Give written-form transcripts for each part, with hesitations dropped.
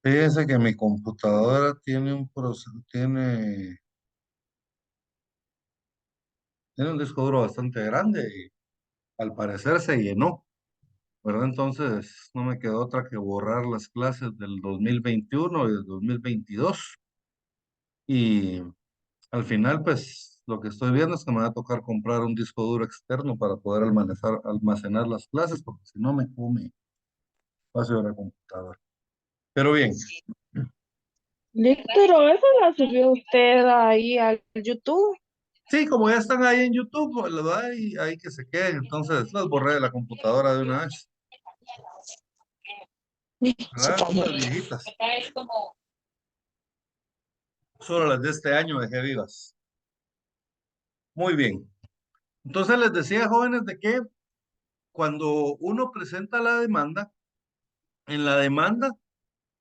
Fíjese que mi computadora tiene tiene un disco duro bastante grande y al parecer se llenó, ¿verdad? Entonces no me quedó otra que borrar las clases del 2021 y del 2022 y al final pues lo que estoy viendo es que me va a tocar comprar un disco duro externo para poder almacenar las clases porque si no me come espacio de la computadora. Pero bien, Pero eso la subió usted ahí al YouTube. sí, como ya están ahí en YouTube, pues, le doy ahí que se queden, entonces las borré de la computadora de una vez, ¿verdad? Las viejitas, solo las de este año dejé vivas. Muy bien. Entonces les decía, jóvenes, de que cuando uno presenta la demanda, en la demanda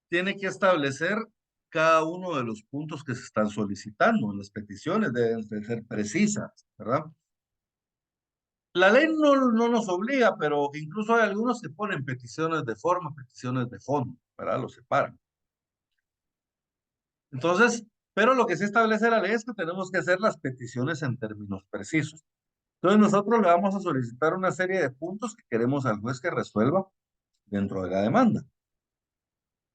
tiene que establecer cada uno de los puntos que se están solicitando. Las peticiones deben de ser precisas, ¿verdad? La ley no nos obliga, pero incluso hay algunos que ponen peticiones de forma, peticiones de fondo, ¿verdad? Lo separan. Entonces, pero lo que sí establece la ley es que tenemos que hacer las peticiones en términos precisos. Entonces, nosotros le vamos a solicitar una serie de puntos que queremos al juez que resuelva dentro de la demanda.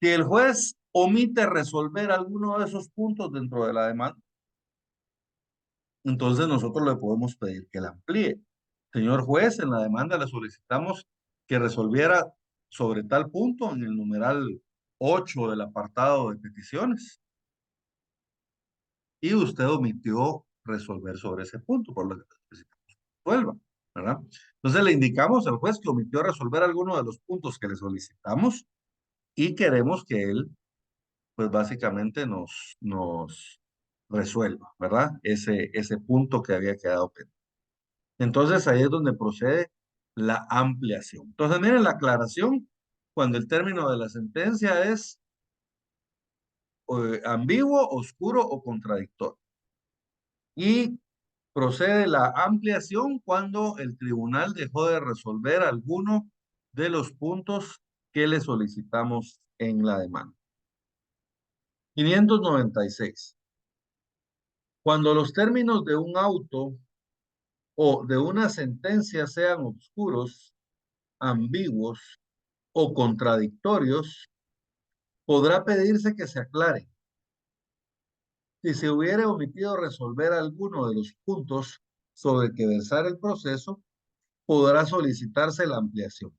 Si el juez omite resolver alguno de esos puntos dentro de la demanda, entonces nosotros le podemos pedir que la amplíe. Señor juez, en la demanda le solicitamos que resolviera sobre tal punto en el numeral 8 del apartado de peticiones y usted omitió resolver sobre ese punto, por lo que necesitamos que resuelva, ¿verdad? Entonces le indicamos al juez que omitió resolver alguno de los puntos que le solicitamos y queremos que él, pues básicamente nos resuelva, ¿verdad? Ese punto que había quedado pendiente. Entonces ahí es donde procede la ampliación. Entonces miren la aclaración, cuando el término de la sentencia es ambiguo, oscuro o contradictorio. Y procede la ampliación cuando el tribunal dejó de resolver alguno de los puntos que le solicitamos en la demanda. 596. Cuando los términos de un auto o de una sentencia sean oscuros, ambiguos o contradictorios, podrá pedirse que se aclare. Si se hubiera omitido resolver alguno de los puntos sobre que versar el proceso, podrá solicitarse la ampliación.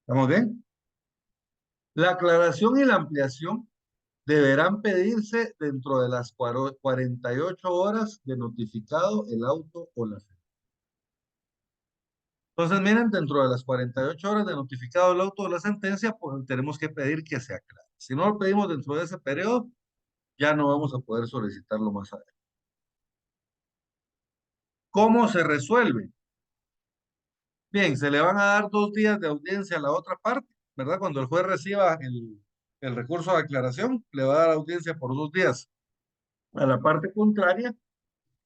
¿Estamos bien? La aclaración y la ampliación deberán pedirse dentro de las 48 horas de notificado el auto o la sentencia. Entonces, miren, dentro de las 48 horas de notificado el auto o la sentencia, pues tenemos que pedir que se aclare. Si no lo pedimos dentro de ese periodo, ya no vamos a poder solicitarlo más adelante. ¿Cómo se resuelve? Bien, se le van a dar 2 días de audiencia a la otra parte, ¿verdad? Cuando el juez reciba el recurso de aclaración, le va a dar audiencia por 2 días a la parte contraria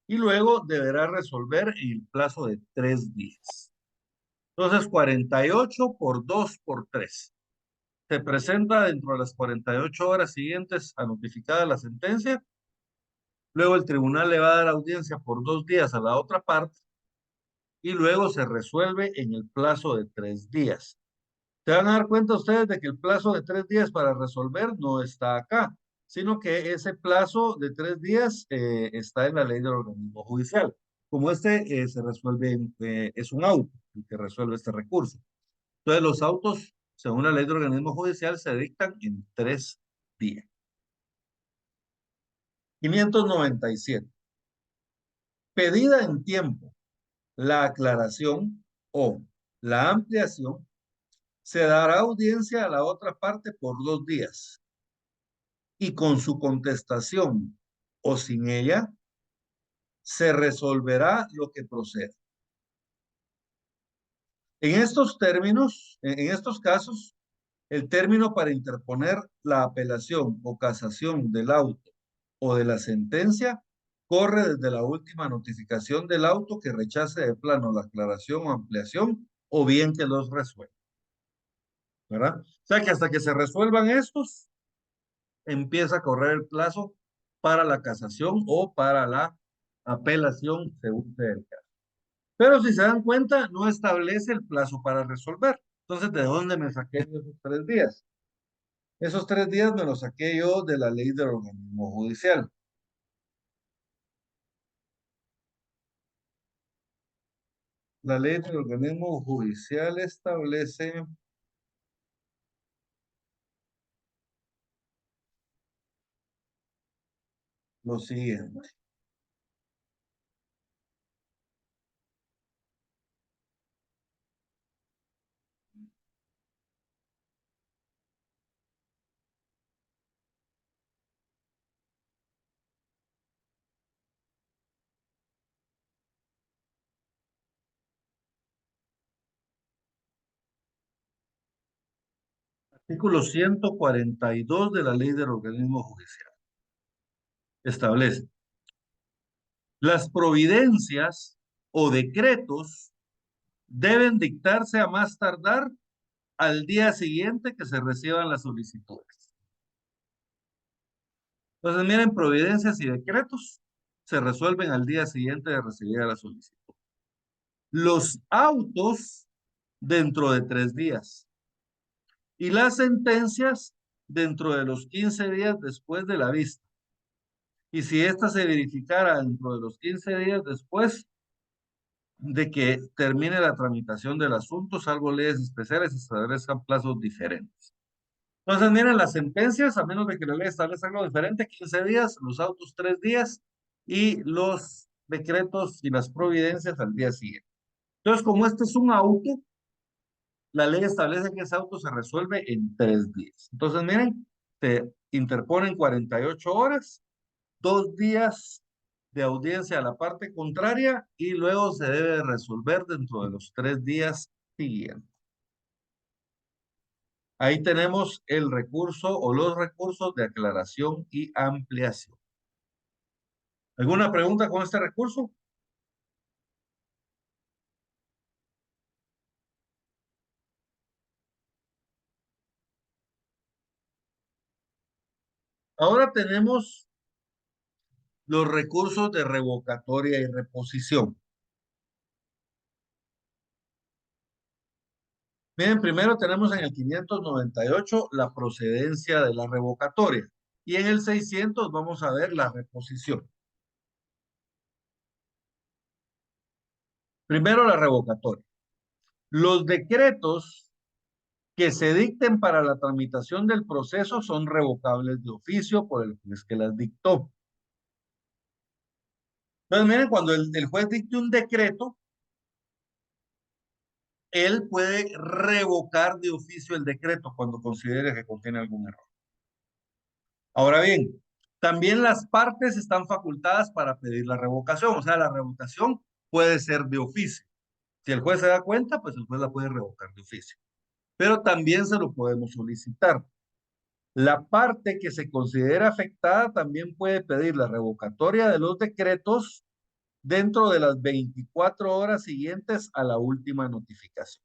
y luego deberá resolver en el plazo de 3 días. Entonces, 48 por 2 por 3. Se presenta dentro de las 48 horas siguientes a notificada la sentencia. Luego el tribunal le va a dar audiencia por 2 días a la otra parte y luego se resuelve en el plazo de 3 días. Se van a dar cuenta ustedes de que el plazo de 3 días para resolver no está acá, sino que ese plazo de 3 días está en la ley del organismo judicial. Como se resuelve, es un auto el que resuelve este recurso. Entonces los autos, según la ley del organismo judicial, se dictan en 3 días. 597. Pedida en tiempo la aclaración o la ampliación, se dará audiencia a la otra parte por 2 días y con su contestación o sin ella, se resolverá lo que proceda. En estos términos, en estos casos, el término para interponer la apelación o casación del auto o de la sentencia corre desde la última notificación del auto que rechace de plano la aclaración o ampliación o bien que los resuelva. ¿verdad? O sea que hasta que se resuelvan estos, empieza a correr el plazo para la casación o para la apelación, según sea el caso. Pero si se dan cuenta, no establece el plazo para resolver. Entonces, ¿de dónde me saqué yo esos 3 días? Esos 3 días me los saqué yo de la ley del organismo judicial. La ley del organismo judicial establece lo siguiente. Artículo 142 de la ley del organismo judicial establece las providencias o decretos deben dictarse a más tardar al día siguiente que se reciban las solicitudes. Entonces, miren, providencias y decretos se resuelven al día siguiente de recibir la solicitud. Los autos dentro de 3 días y las sentencias dentro de los 15 días después de la vista. Y si ésta se verificara dentro de los 15 días después de que termine la tramitación del asunto, salvo leyes especiales, se establezcan plazos diferentes. Entonces, miren, las sentencias, a menos de que la ley establezca algo diferente, 15 días, los autos 3 días y los decretos y las providencias al día siguiente. Entonces, como este es un auto, la ley establece que ese auto se resuelve en 3 días. Entonces, miren, se interponen 48 horas, 2 días de audiencia a la parte contraria y luego se debe resolver dentro de los 3 días siguientes. Ahí tenemos el recurso o los recursos de aclaración y ampliación. ¿Alguna pregunta con este recurso? Ahora tenemos los recursos de revocatoria y reposición. Miren, primero tenemos en el 598 la procedencia de la revocatoria y en el 600 vamos a ver la reposición. Primero la revocatoria. Los decretos que se dicten para la tramitación del proceso son revocables de oficio por el juez que las dictó. Entonces, miren, cuando el juez dicte un decreto, él puede revocar de oficio el decreto cuando considere que contiene algún error. Ahora bien, también las partes están facultadas para pedir la revocación, o sea, la revocación puede ser de oficio. Si el juez se da cuenta, pues el juez la puede revocar de oficio. Pero también se lo podemos solicitar. La parte que se considera afectada también puede pedir la revocatoria de los decretos dentro de las 24 horas siguientes a la última notificación.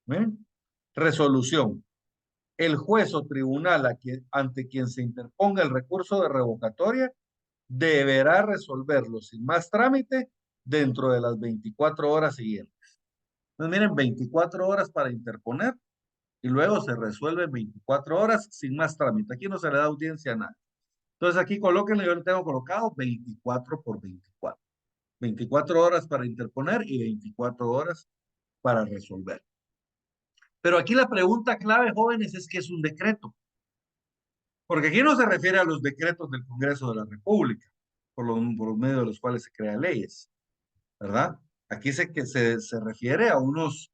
¿Ven? Resolución. El juez o tribunal ante quien se interponga el recurso de revocatoria deberá resolverlo sin más trámite dentro de las 24 horas siguientes. Entonces, miren, 24 horas para interponer y luego se resuelve en 24 horas sin más trámite. Aquí no se le da audiencia a nadie. Entonces aquí colóquenlo, yo le tengo colocado 24 por 24. 24 horas para interponer y 24 horas para resolver. Pero aquí la pregunta clave, jóvenes, es ¿qué es un decreto? Porque aquí no se refiere a los decretos del Congreso de la República, por medio de los cuales se crean leyes, ¿verdad? Aquí se refiere a unas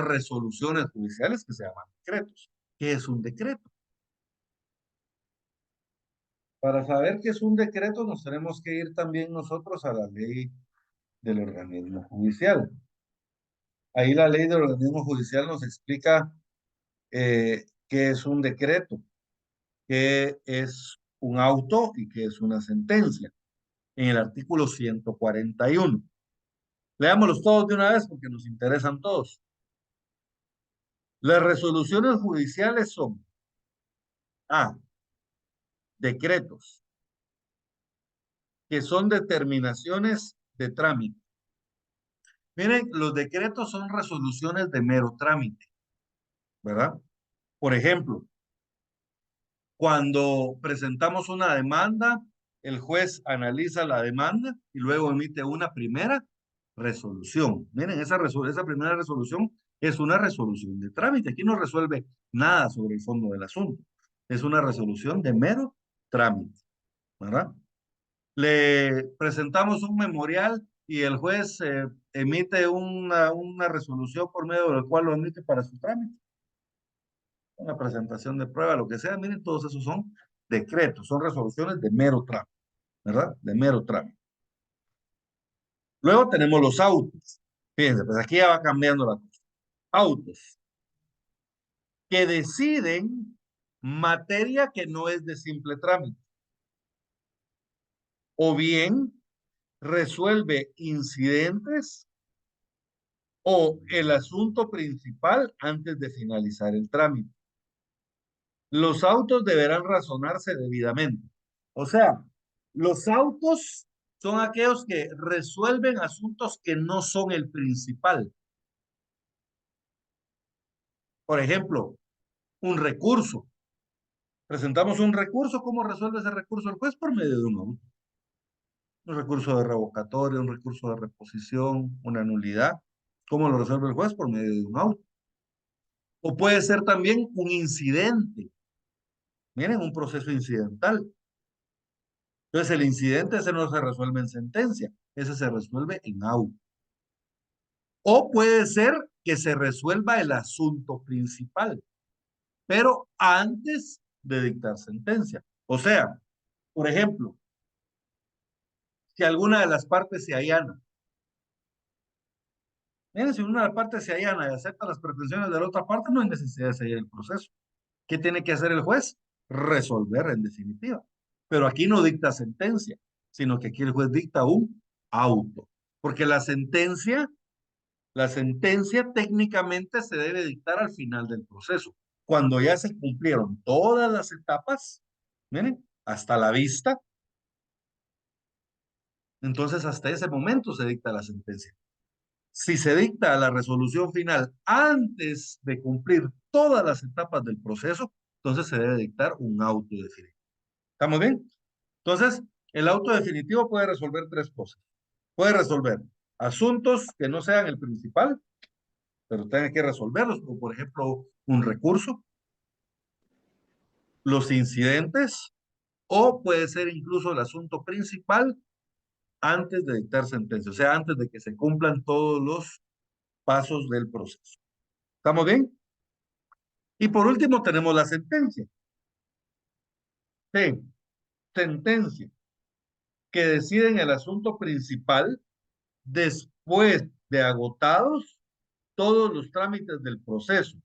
resoluciones judiciales que se llaman decretos. ¿Qué es un decreto? Para saber qué es un decreto, nos tenemos que ir también nosotros a la ley del organismo judicial. Ahí la ley del organismo judicial nos explica qué es un decreto, qué es un auto y qué es una sentencia, en el artículo 141. Leámoslos todos de una vez porque nos interesan todos. Las resoluciones judiciales son A, decretos, que son determinaciones de trámite. Miren, los decretos son resoluciones de mero trámite, ¿verdad? Por ejemplo, cuando presentamos una demanda, el juez analiza la demanda y luego emite una primera resolución. Miren, esa primera resolución es una resolución de trámite. Aquí no resuelve nada sobre el fondo del asunto. Es una resolución de mero trámite, ¿verdad? Le presentamos un memorial y el juez emite una resolución por medio del cual lo emite para su trámite, una presentación de prueba, lo que sea. Miren, todos esos son decretos, son resoluciones de mero trámite, ¿verdad? De mero trámite. Luego tenemos los autos. Fíjense, pues aquí ya va cambiando la cosa. Autos que deciden materia que no es de simple trámite, o bien resuelve incidentes o el asunto principal antes de finalizar el trámite. Los autos deberán razonarse debidamente. O sea, los autos son aquellos que resuelven asuntos que no son el principal. Por ejemplo, un recurso. Presentamos un recurso, ¿cómo resuelve ese recurso el juez? Por medio de un auto. Un recurso de revocatoria, un recurso de reposición, una nulidad. ¿Cómo lo resuelve el juez? Por medio de un auto. O puede ser también un incidente. Miren, un proceso incidental. Entonces, el incidente ese no se resuelve en sentencia, ese se resuelve en auto. O puede ser que se resuelva el asunto principal, pero antes de dictar sentencia. O sea, por ejemplo, si alguna de las partes se allana, miren, si una de las partes se allana y acepta las pretensiones de la otra parte, no hay necesidad de seguir el proceso. ¿Qué tiene que hacer el juez? Resolver en definitiva. Pero aquí no dicta sentencia, sino que aquí el juez dicta un auto. Porque la sentencia técnicamente se debe dictar al final del proceso. Cuando ya se cumplieron todas las etapas, miren, hasta la vista, entonces hasta ese momento se dicta la sentencia. Si se dicta la resolución final antes de cumplir todas las etapas del proceso, entonces se debe dictar un auto definitivo. ¿Estamos bien? Entonces, el auto definitivo puede resolver tres cosas. Puede resolver asuntos que no sean el principal, pero tenga que resolverlos, como por ejemplo un recurso, los incidentes, o puede ser incluso el asunto principal antes de dictar sentencia, o sea, antes de que se cumplan todos los pasos del proceso. ¿Estamos bien? Y por último tenemos la sentencia. Sí, sentencia, que deciden el asunto principal después de agotados todos los trámites del proceso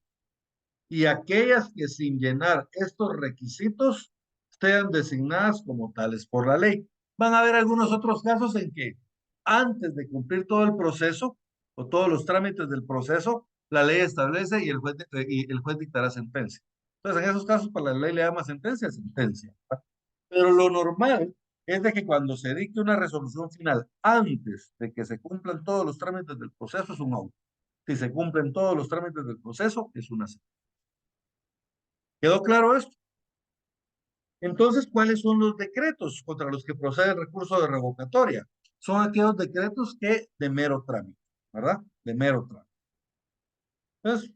y aquellas que sin llenar estos requisitos sean designadas como tales por la ley. Van a haber algunos otros casos en que antes de cumplir todo el proceso o todos los trámites del proceso, la ley establece y el juez dictará sentencia. Entonces, en esos casos, para la ley le llama sentencia, sentencia. Pero lo normal es de que cuando se dicte una resolución final antes de que se cumplan todos los trámites del proceso, es un auto. Si se cumplen todos los trámites del proceso, es una sentencia. ¿Quedó claro esto? Entonces, ¿cuáles son los decretos contra los que procede el recurso de revocatoria? Son aquellos decretos que de mero trámite, ¿verdad? De mero trámite. Entonces,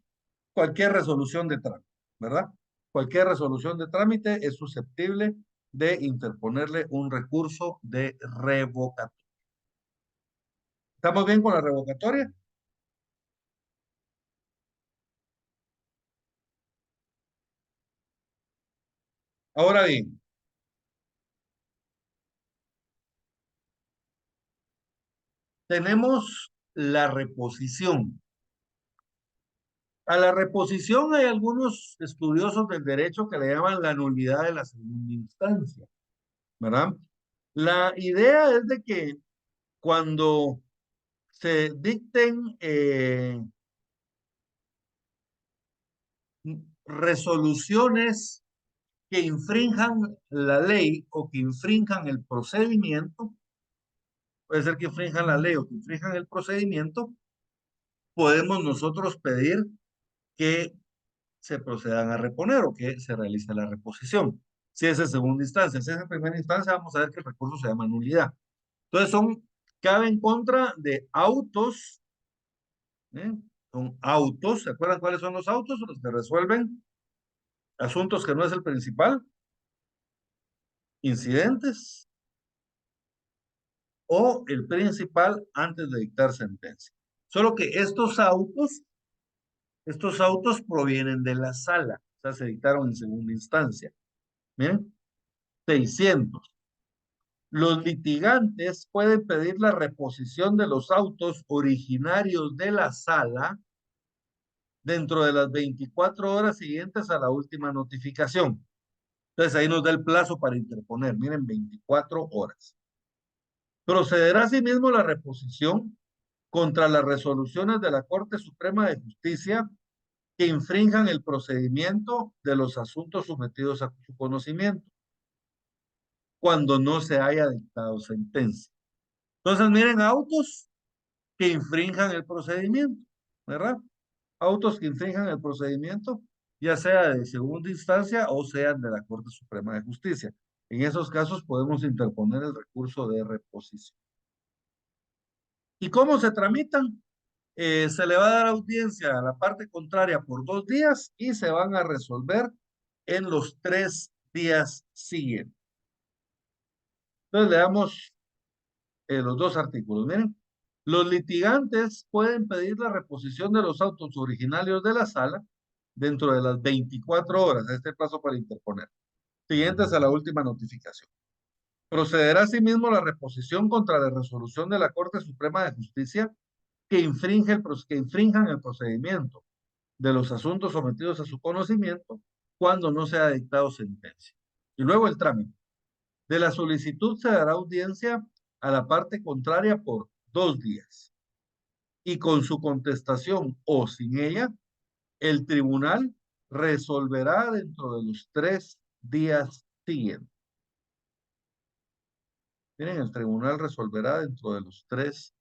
cualquier resolución de trámite, ¿verdad? Cualquier resolución de trámite es susceptible de interponerle un recurso de revocatoria. ¿Estamos bien con la revocatoria? Ahora bien, tenemos la reposición. A la reposición hay algunos estudiosos del derecho que le llaman la nulidad de la segunda instancia, ¿verdad? La idea es de que cuando se dicten resoluciones que infrinjan la ley o que infrinjan el procedimiento, puede ser que infrinjan la ley o que infrinjan el procedimiento, podemos nosotros pedir que se procedan a reponer o que se realice la reposición. Si es en segunda instancia, si es en primera instancia, vamos a ver que el recurso se llama nulidad. Entonces cabe en contra de autos, ¿eh? Son autos, ¿se acuerdan cuáles son los autos? Los que resuelven asuntos que no es el principal, incidentes o el principal antes de dictar sentencia. Solo que estos autos provienen de la sala, o sea, se dictaron en segunda instancia. Miren, 600. Los litigantes pueden pedir la reposición de los autos originarios de la sala dentro de las 24 horas siguientes a la última notificación. Entonces ahí nos da el plazo para interponer. Miren, 24 horas. Procederá asimismo la reposición contra las resoluciones de la Corte Suprema de Justicia que infrinjan el procedimiento de los asuntos sometidos a su conocimiento, cuando no se haya dictado sentencia. Entonces, miren, autos que infrinjan el procedimiento, ¿verdad? Autos que infrinjan el procedimiento, ya sea de segunda instancia o sean de la Corte Suprema de Justicia. En esos casos podemos interponer el recurso de reposición. ¿Y cómo se tramitan? Se le va a dar audiencia a la parte contraria por 2 días y se van a resolver en los 3 días siguientes. Entonces le damos los 2 artículos. Miren, los litigantes pueden pedir la reposición de los autos originarios de la sala dentro de las 24 horas, este plazo para interponer, siguientes a la última notificación. Procederá asimismo la reposición contra la resolución de la Corte Suprema de Justicia que infrinjan el procedimiento de los asuntos sometidos a su conocimiento cuando no se ha dictado sentencia. Y luego el trámite. De la solicitud se dará audiencia a la parte contraria por 2 días. Y con su contestación o sin ella, el tribunal resolverá dentro de los 3 días siguientes. Miren, el tribunal resolverá dentro de los 3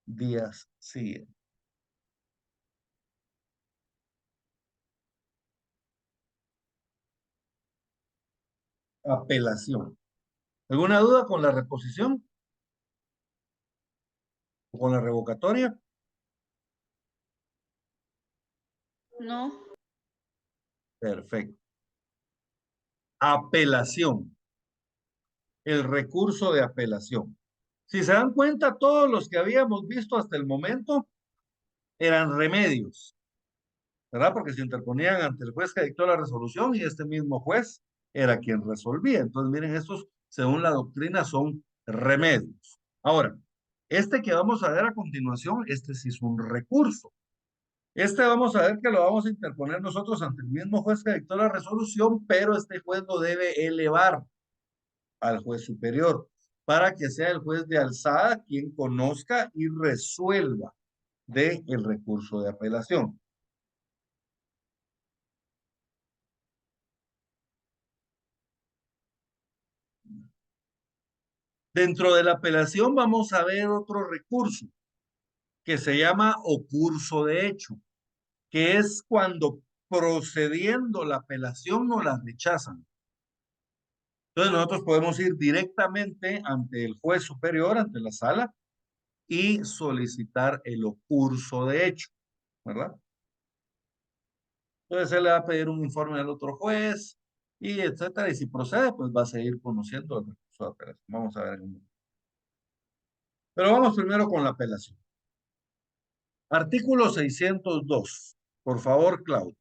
días siguientes. Apelación. ¿Alguna duda con la reposición o con la revocatoria? No. Perfecto. Apelación. El recurso de apelación. Si se dan cuenta, todos los que habíamos visto hasta el momento eran remedios, ¿verdad? Porque se interponían ante el juez que dictó la resolución y este mismo juez era quien resolvía. Entonces, miren, estos, según la doctrina, son remedios. Ahora, este que vamos a ver a continuación, este sí es un recurso. Este vamos a ver que lo vamos a interponer nosotros ante el mismo juez que dictó la resolución, pero este juez lo debe elevar al juez superior para que sea el juez de alzada quien conozca y resuelva del recurso de apelación. Dentro de la apelación vamos a ver otro recurso que se llama ocurso de hecho, que es cuando procediendo la apelación no la rechazan. Entonces nosotros podemos ir directamente ante el juez superior, ante la sala, y solicitar el ocurso de hecho, ¿verdad? Entonces él le va a pedir un informe al otro juez y etcétera. Y si procede, pues va a seguir conociendo el recurso de apelación. Vamos a ver en un momento. Pero vamos primero con la apelación. Artículo 602. Por favor, Claudio.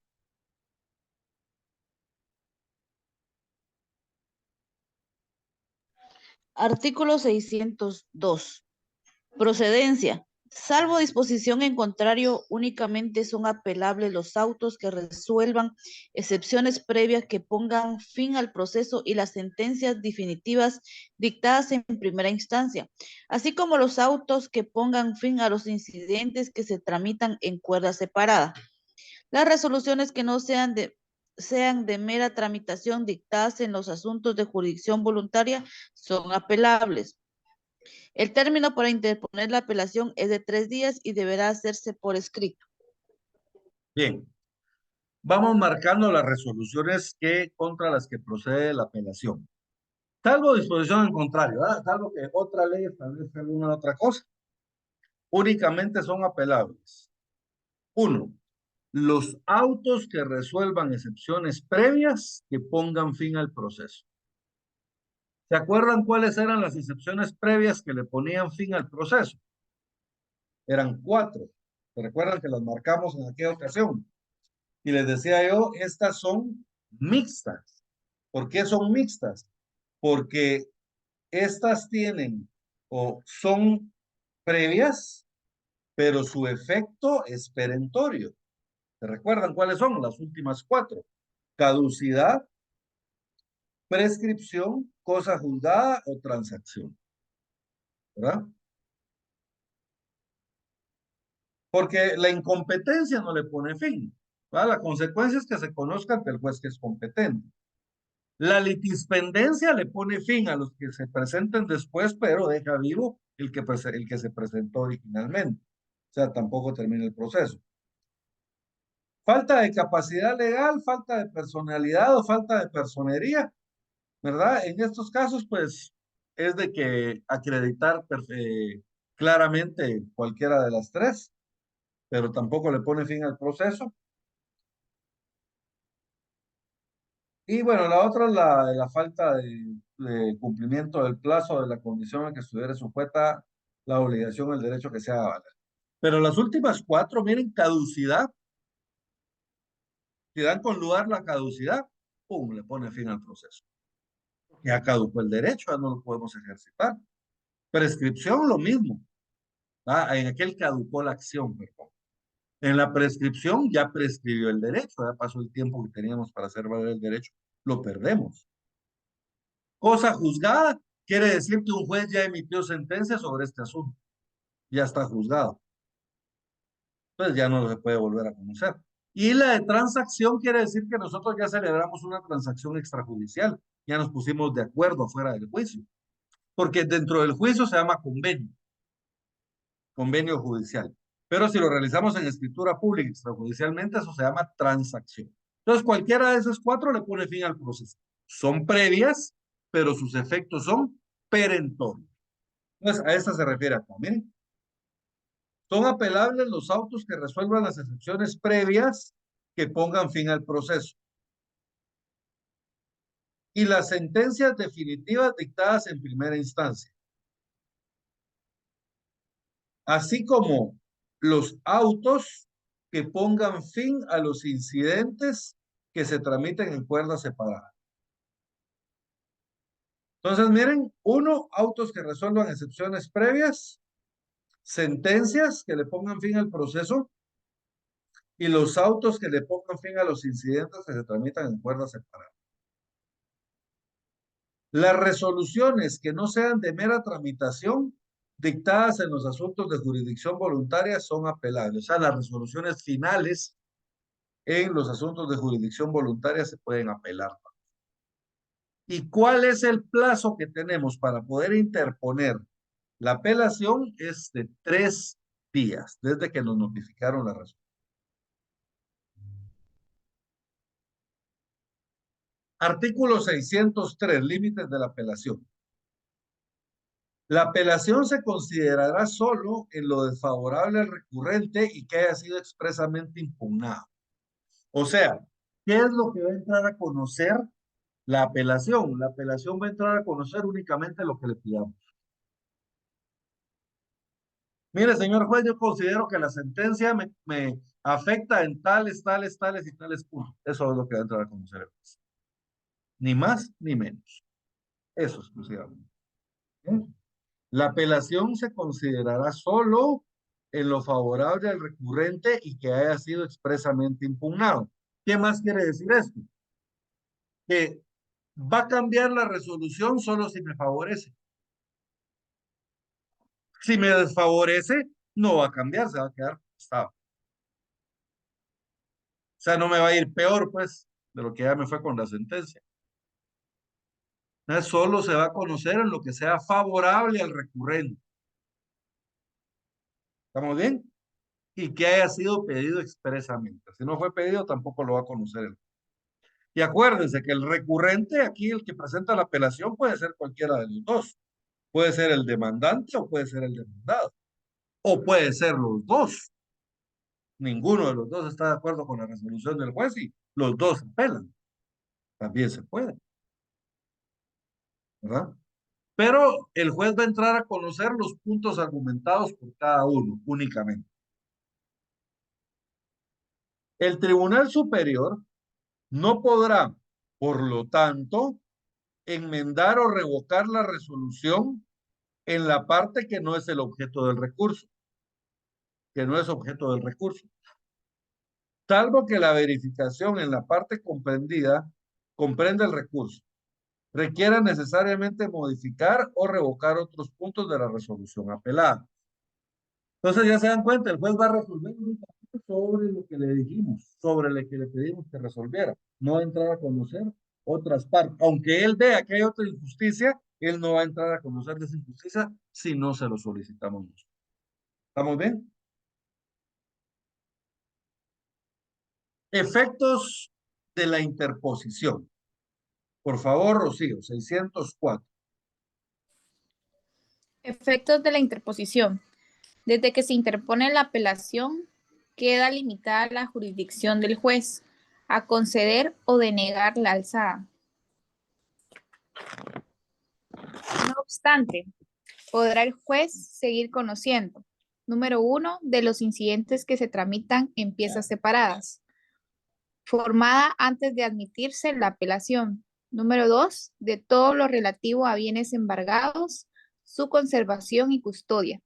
Artículo 602. Procedencia. Salvo disposición en contrario, únicamente son apelables los autos que resuelvan excepciones previas que pongan fin al proceso y las sentencias definitivas dictadas en primera instancia, así como los autos que pongan fin a los incidentes que se tramitan en cuerda separada. Las resoluciones que no sean sean de mera tramitación dictadas en los asuntos de jurisdicción voluntaria son apelables. El término para interponer la apelación es de 3 días y deberá hacerse por escrito. Bien, vamos marcando las resoluciones contra las que procede la apelación. Salvo disposición en contrario, ¿verdad? Salvo que otra ley establezca alguna otra cosa. Únicamente son apelables. 1. Los autos que resuelvan excepciones previas que pongan fin al proceso. ¿Se acuerdan cuáles eran las excepciones previas que le ponían fin al proceso? Eran 4. ¿Se recuerdan que las marcamos en aquella ocasión? Y les decía yo, estas son mixtas. ¿Por qué son mixtas? Porque estas tienen o son previas, pero su efecto es perentorio. ¿Se recuerdan cuáles son las últimas 4? Caducidad, prescripción, cosa juzgada o transacción. ¿Verdad? Porque la incompetencia no le pone fin. ¿Verdad? La consecuencia es que se conozca ante el juez que es competente. La litispendencia le pone fin a los que se presenten después, pero deja vivo el que se presentó originalmente. O sea, tampoco termina el proceso. Falta de capacidad legal, falta de personalidad o falta de personería, ¿verdad? En estos casos, pues, es de que acreditar claramente cualquiera de las 3, pero tampoco le pone fin al proceso. Y bueno, la otra es la falta de cumplimiento del plazo de la condición a que estuviera sujeta la obligación, el derecho que sea a valer. Pero las últimas 4, miren, caducidad. Si dan con lugar la caducidad, ¡pum!, le pone fin al proceso. Ya caducó el derecho, ya no lo podemos ejercitar. Prescripción, lo mismo. En aquel caducó la acción, perdón. En la prescripción ya prescribió el derecho, ya pasó el tiempo que teníamos para hacer valer el derecho, lo perdemos. Cosa juzgada quiere decir que un juez ya emitió sentencia sobre este asunto, ya está juzgado. Entonces ya no se puede volver a conocer. Y la de transacción quiere decir que nosotros ya celebramos una transacción extrajudicial, ya nos pusimos de acuerdo fuera del juicio, porque dentro del juicio se llama convenio judicial. Pero si lo realizamos en escritura pública extrajudicialmente, eso se llama transacción. Entonces, cualquiera de esas 4 le pone fin al proceso. Son previas, pero sus efectos son perentorios. Entonces, a esta se refiere acá. Miren, son apelables los autos que resuelvan las excepciones previas que pongan fin al proceso. Y las sentencias definitivas dictadas en primera instancia. Así como los autos que pongan fin a los incidentes que se tramiten en cuerda separada. Entonces, miren, 1, autos que resuelvan excepciones previas, sentencias que le pongan fin al proceso y los autos que le pongan fin a los incidentes que se tramitan en cuerda separada. Las resoluciones que no sean de mera tramitación dictadas en los asuntos de jurisdicción voluntaria son apelables. O sea, las resoluciones finales en los asuntos de jurisdicción voluntaria se pueden apelar. ¿Y cuál es el plazo que tenemos para poder interponer? La apelación es de 3 días desde que nos notificaron la resolución. Artículo 603, límites de la apelación. La apelación se considerará solo en lo desfavorable al recurrente y que haya sido expresamente impugnado. O sea, ¿qué es lo que va a entrar a conocer la apelación? La apelación va a entrar a conocer únicamente lo que le pidamos. Mire, señor juez, yo considero que la sentencia me afecta en tales, tales, tales y tales puntos. Eso es lo que va a entrar a conocer el juez. Ni más ni menos. Eso exclusivamente. ¿Bien? La apelación se considerará solo en lo favorable al recurrente y que haya sido expresamente impugnado. ¿Qué más quiere decir esto? Que va a cambiar la resolución solo si me favorece. Si me desfavorece, no va a cambiar, se va a quedar como estaba. O sea, no me va a ir peor, pues. de lo que ya me fue con la sentencia. Solo se va a conocer en lo que sea favorable al recurrente. ¿Estamos bien? Y que haya sido pedido expresamente. Si no fue pedido, tampoco lo va a conocer él. Y acuérdense que el recurrente, aquí el que presenta la apelación, puede ser cualquiera de los dos. Puede ser el demandante o puede ser el demandado. O puede ser los dos. Ninguno de los dos está de acuerdo con la resolución del juez y los dos apelan. También se puede, ¿verdad? Pero el juez va a entrar a conocer los puntos argumentados por cada uno únicamente. El Tribunal Superior no podrá, por lo tanto, enmendar o revocar la resolución en la parte que no es el objeto del recurso, que no es objeto del recurso, salvo que la verificación en la parte comprendida comprende el recurso, requiera necesariamente modificar o revocar otros puntos de la resolución apelada. Entonces ya se dan cuenta, el juez va a resolver sobre lo que le dijimos, sobre lo que le pedimos que resolviera, no va a entrar a conocer otras partes. Aunque él vea que hay otra injusticia, él no va a entrar a conocer de esa injusticia si no se lo solicitamos nosotros. ¿Estamos bien? Efectos de la interposición. Por favor, Rocío, 604. Efectos de la interposición. Desde que se interpone la apelación, queda limitada la jurisdicción del juez a conceder o denegar la alzada. No obstante, podrá el juez seguir conociendo, número 1, de los incidentes que se tramitan en piezas separadas, formada antes de admitirse la apelación. Número 2, de todo lo relativo a bienes embargados, su conservación y custodia,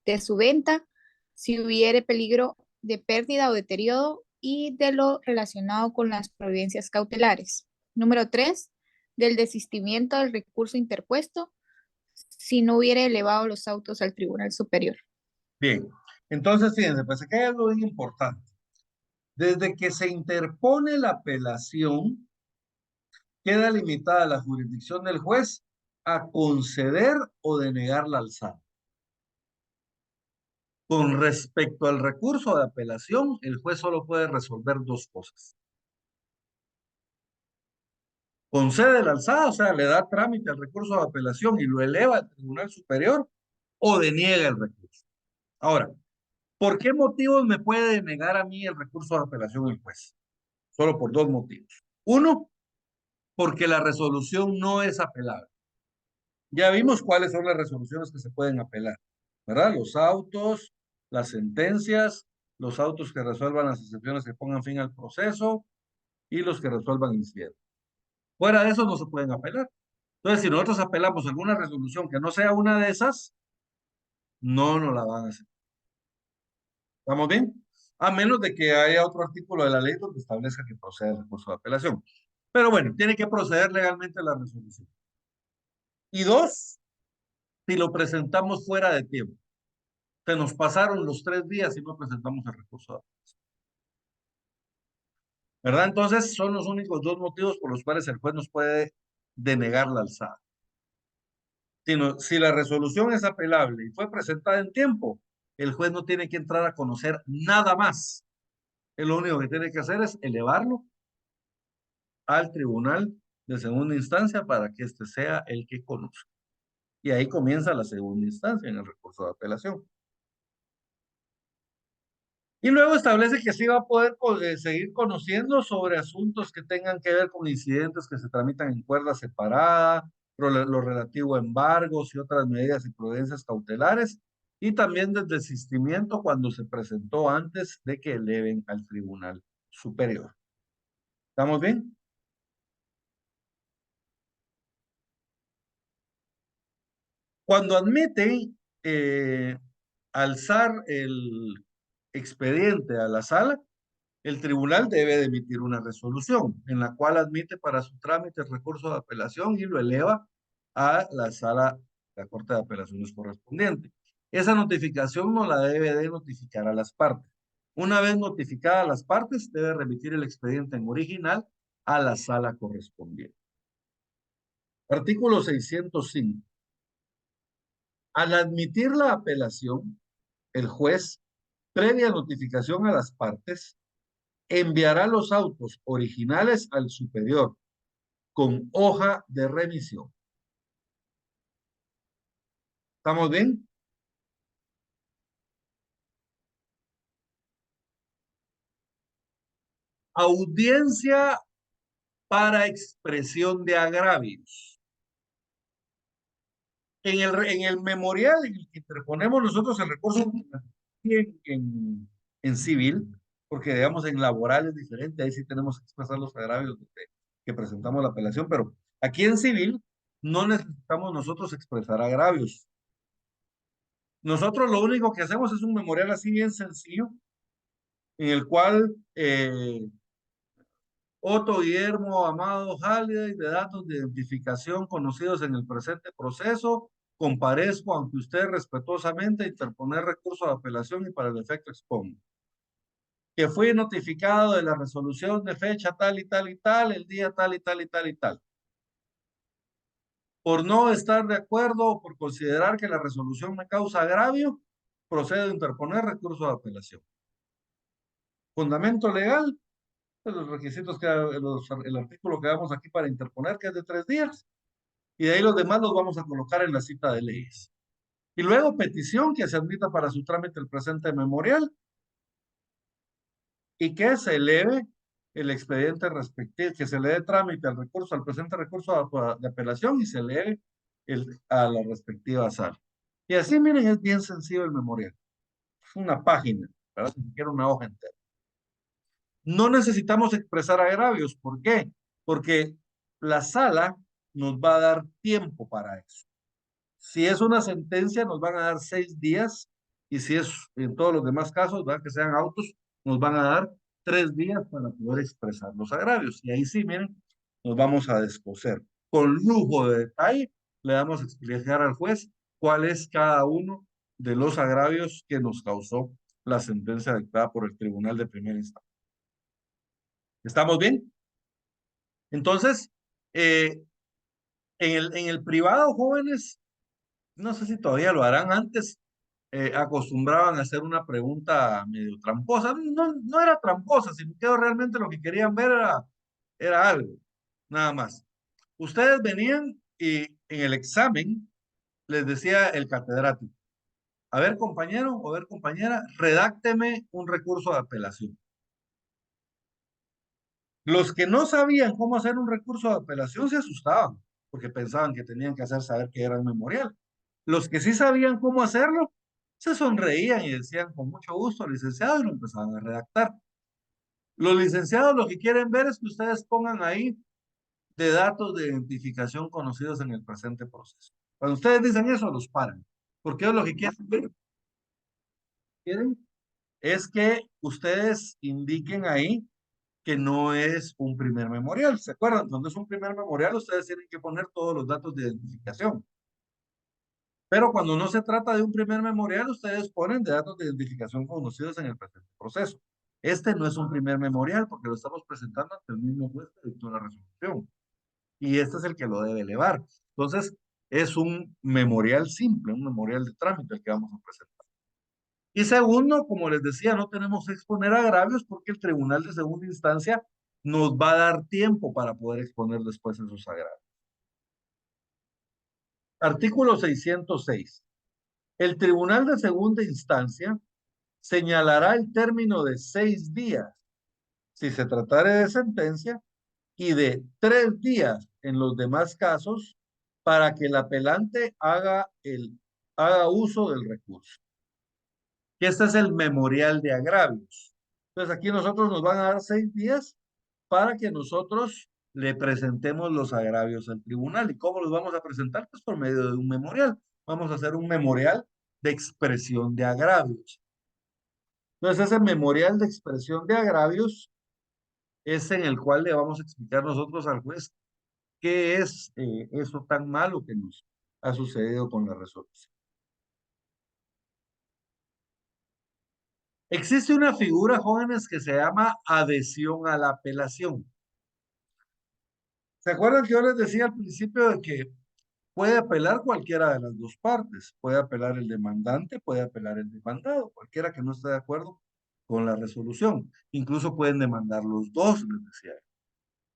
de su venta, si hubiere peligro de pérdida o deterioro, y de lo relacionado con las providencias cautelares. Número 3, del desistimiento del recurso interpuesto, si no hubiere elevado los autos al Tribunal Superior. Bien, entonces fíjense, pues aquí hay algo bien importante. Desde que se interpone la apelación, queda limitada la jurisdicción del juez a conceder o denegar la alzada. Con respecto al recurso de apelación, el juez solo puede resolver dos cosas. Concede la alzada, o sea, le da trámite al recurso de apelación y lo eleva al Tribunal Superior, o deniega el recurso. Ahora, ¿por qué motivos me puede denegar a mí el recurso de apelación el juez? Solo por dos motivos. Uno, porque la resolución no es apelable. Ya vimos cuáles son las resoluciones que se pueden apelar, ¿verdad? Los autos, las sentencias, los autos que resuelvan las excepciones que pongan fin al proceso y los que resuelvan incidentes. Fuera de eso no se pueden apelar. Entonces, si nosotros apelamos alguna resolución que no sea una de esas, no nos la van a hacer. ¿Estamos bien? A menos de que haya otro artículo de la ley donde establezca que procede el recurso de apelación. Pero bueno, tiene que proceder legalmente la resolución. Y dos, si lo presentamos fuera de tiempo. Se nos pasaron los 3 días y no presentamos el recurso de apelación. ¿Verdad? Entonces, son los únicos dos motivos por los cuales el juez nos puede denegar la alzada. Si la resolución es apelable y fue presentada en tiempo, el juez no tiene que entrar a conocer nada más. Él lo único que tiene que hacer es elevarlo al tribunal de segunda instancia para que éste sea el que conozca. Y ahí comienza la segunda instancia en el recurso de apelación. Y luego establece que sí va a poder seguir conociendo sobre asuntos que tengan que ver con incidentes que se tramitan en cuerda separada, lo relativo a embargos y otras medidas y prudencias cautelares, y también del desistimiento cuando se presentó antes de que eleven al Tribunal Superior. ¿Estamos bien? Cuando admiten alzar el expediente a la sala, el tribunal debe de emitir una resolución en la cual admite para su trámite el recurso de apelación y lo eleva a la sala, la Corte de Apelaciones correspondiente. Esa notificación no la debe de notificar a las partes. Una vez notificada a las partes, debe remitir el expediente en original a la sala correspondiente. Artículo 605. Al admitir la apelación, el juez, previa notificación a las partes, enviará los autos originales al superior con hoja de remisión. ¿Estamos bien? Audiencia para expresión de agravios. En el memorial en el que interponemos nosotros el recurso en civil, porque digamos en laboral es diferente, ahí sí tenemos que expresar los agravios que presentamos la apelación, pero aquí en civil no necesitamos nosotros expresar agravios. Nosotros lo único que hacemos es un memorial así bien sencillo, en el cual Otto Guillermo Amado Halliday, de datos de identificación conocidos en el presente proceso, comparezco ante usted respetuosamente a interponer recurso de apelación y para el efecto expongo. Que fui notificado de la resolución de fecha tal y tal y tal, el día tal y tal y tal y tal. Por no estar de acuerdo o por considerar que la resolución me causa agravio, procedo a interponer recurso de apelación. Fundamento legal, pues los requisitos el artículo que damos aquí para interponer, que es de 3 días, y de ahí los demás los vamos a colocar en la cita de leyes. Y luego petición que se admita para su trámite el presente memorial y que se eleve el expediente respectivo, que se le dé trámite al recurso, al presente recurso de apelación y se eleve a la respectiva sala. Y así, miren, es bien sencillo el memorial. Es una página, ¿verdad? Si quiere una hoja entera. No necesitamos expresar agravios. ¿Por qué? Porque la sala nos va a dar tiempo para eso. Si es una sentencia, nos van a dar 6 días. Y si es en todos los demás casos, ¿verdad? Que sean autos, nos van a dar 3 días para poder expresar los agravios. Y ahí sí, miren, nos vamos a descoser. Con lujo de detalle, le damos a explicar al juez cuál es cada uno de los agravios que nos causó la sentencia dictada por el tribunal de primera instancia. ¿Estamos bien? Entonces, en el privado, jóvenes, no sé si todavía lo harán antes, acostumbraban a hacer una pregunta medio tramposa. No, no era tramposa, sino que realmente lo que querían ver era algo, nada más. Ustedes venían y en el examen les decía el catedrático, a ver compañero o a ver compañera, redácteme un recurso de apelación. Los que no sabían cómo hacer un recurso de apelación se asustaban, porque pensaban que tenían que hacer saber que era un memorial. Los que sí sabían cómo hacerlo, se sonreían y decían con mucho gusto, licenciado, y lo empezaban a redactar. Los licenciados lo que quieren ver es que ustedes pongan ahí de datos de identificación conocidos en el presente proceso. Cuando ustedes dicen eso, los paran, porque ellos lo que quieren es que ustedes indiquen ahí que no es un primer memorial. ¿Se acuerdan? Cuando es un primer memorial, ustedes tienen que poner todos los datos de identificación. Pero cuando no se trata de un primer memorial, ustedes ponen de datos de identificación conocidos en el presente proceso. Este no es un primer memorial porque lo estamos presentando ante el mismo juez que dictó la resolución. Y este es el que lo debe elevar. Entonces, es un memorial simple, un memorial de trámite el que vamos a presentar. Y segundo, como les decía, no tenemos que exponer agravios porque el tribunal de segunda instancia nos va a dar tiempo para poder exponer después esos agravios. Artículo 606. El tribunal de segunda instancia señalará el término de 6 días si se tratare de sentencia y de 3 días en los demás casos para que el apelante haga uso del recurso. Y este es el memorial de agravios. Entonces aquí nosotros nos van a dar 6 días para que nosotros le presentemos los agravios al tribunal. ¿Y cómo los vamos a presentar? Pues por medio de un memorial. Vamos a hacer un memorial de expresión de agravios. Entonces ese memorial de expresión de agravios es en el cual le vamos a explicar nosotros al juez qué es eso tan malo que nos ha sucedido con la resolución. Existe una figura, jóvenes, que se llama adhesión a la apelación. ¿Se acuerdan que yo les decía al principio de que puede apelar cualquiera de las dos partes? Puede apelar el demandante, puede apelar el demandado, cualquiera que no esté de acuerdo con la resolución. Incluso pueden demandar los dos, les decía.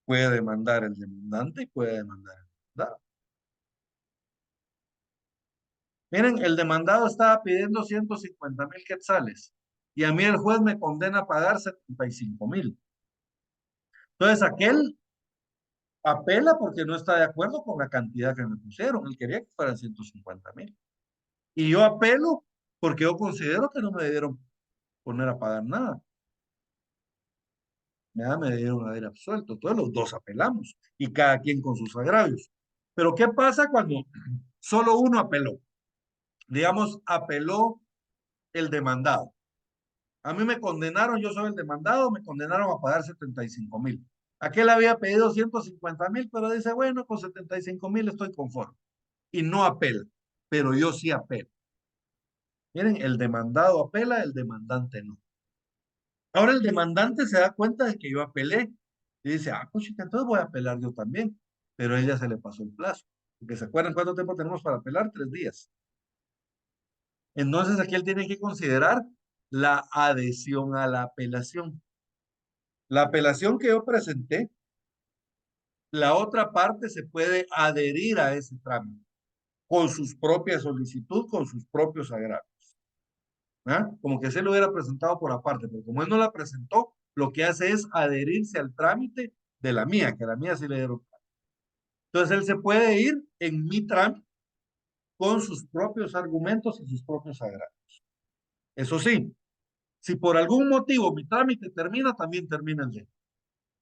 Puede demandar el demandante y puede demandar el demandado. Miren, el demandado estaba pidiendo 150,000 quetzales y a mí el juez me condena a pagar 75,000. Entonces aquel apela porque no está de acuerdo con la cantidad que me pusieron. Él quería que fueran 150,000. Y yo apelo porque yo considero que no me debieron poner a pagar nada. Me debieron haber absuelto. Entonces los dos apelamos y cada quien con sus agravios. Pero ¿qué pasa cuando solo uno apeló? Digamos, apeló el demandado. A mí me condenaron, yo soy el demandado, me condenaron a pagar 75,000. Aquel había pedido 150,000, pero dice, bueno, con 75,000 estoy conforme. Y no apela, pero yo sí apelo. Miren, el demandado apela, el demandante no. Ahora el demandante se da cuenta de que yo apelé y dice, pues entonces voy a apelar yo también. Pero a ella se le pasó el plazo. Porque se acuerdan cuánto tiempo tenemos para apelar, 3 días. Entonces aquí él tiene que considerar la adhesión a la apelación. La apelación que yo presenté, la otra parte se puede adherir a ese trámite con sus propias solicitudes, con sus propios agravios. ¿Ah? Como que se lo hubiera presentado por aparte, pero como él no la presentó, lo que hace es adherirse al trámite de la mía, que la mía sí le dieron. Entonces él se puede ir en mi trámite con sus propios argumentos y sus propios agravios. Eso sí, si por algún motivo mi trámite termina, también termina el de él.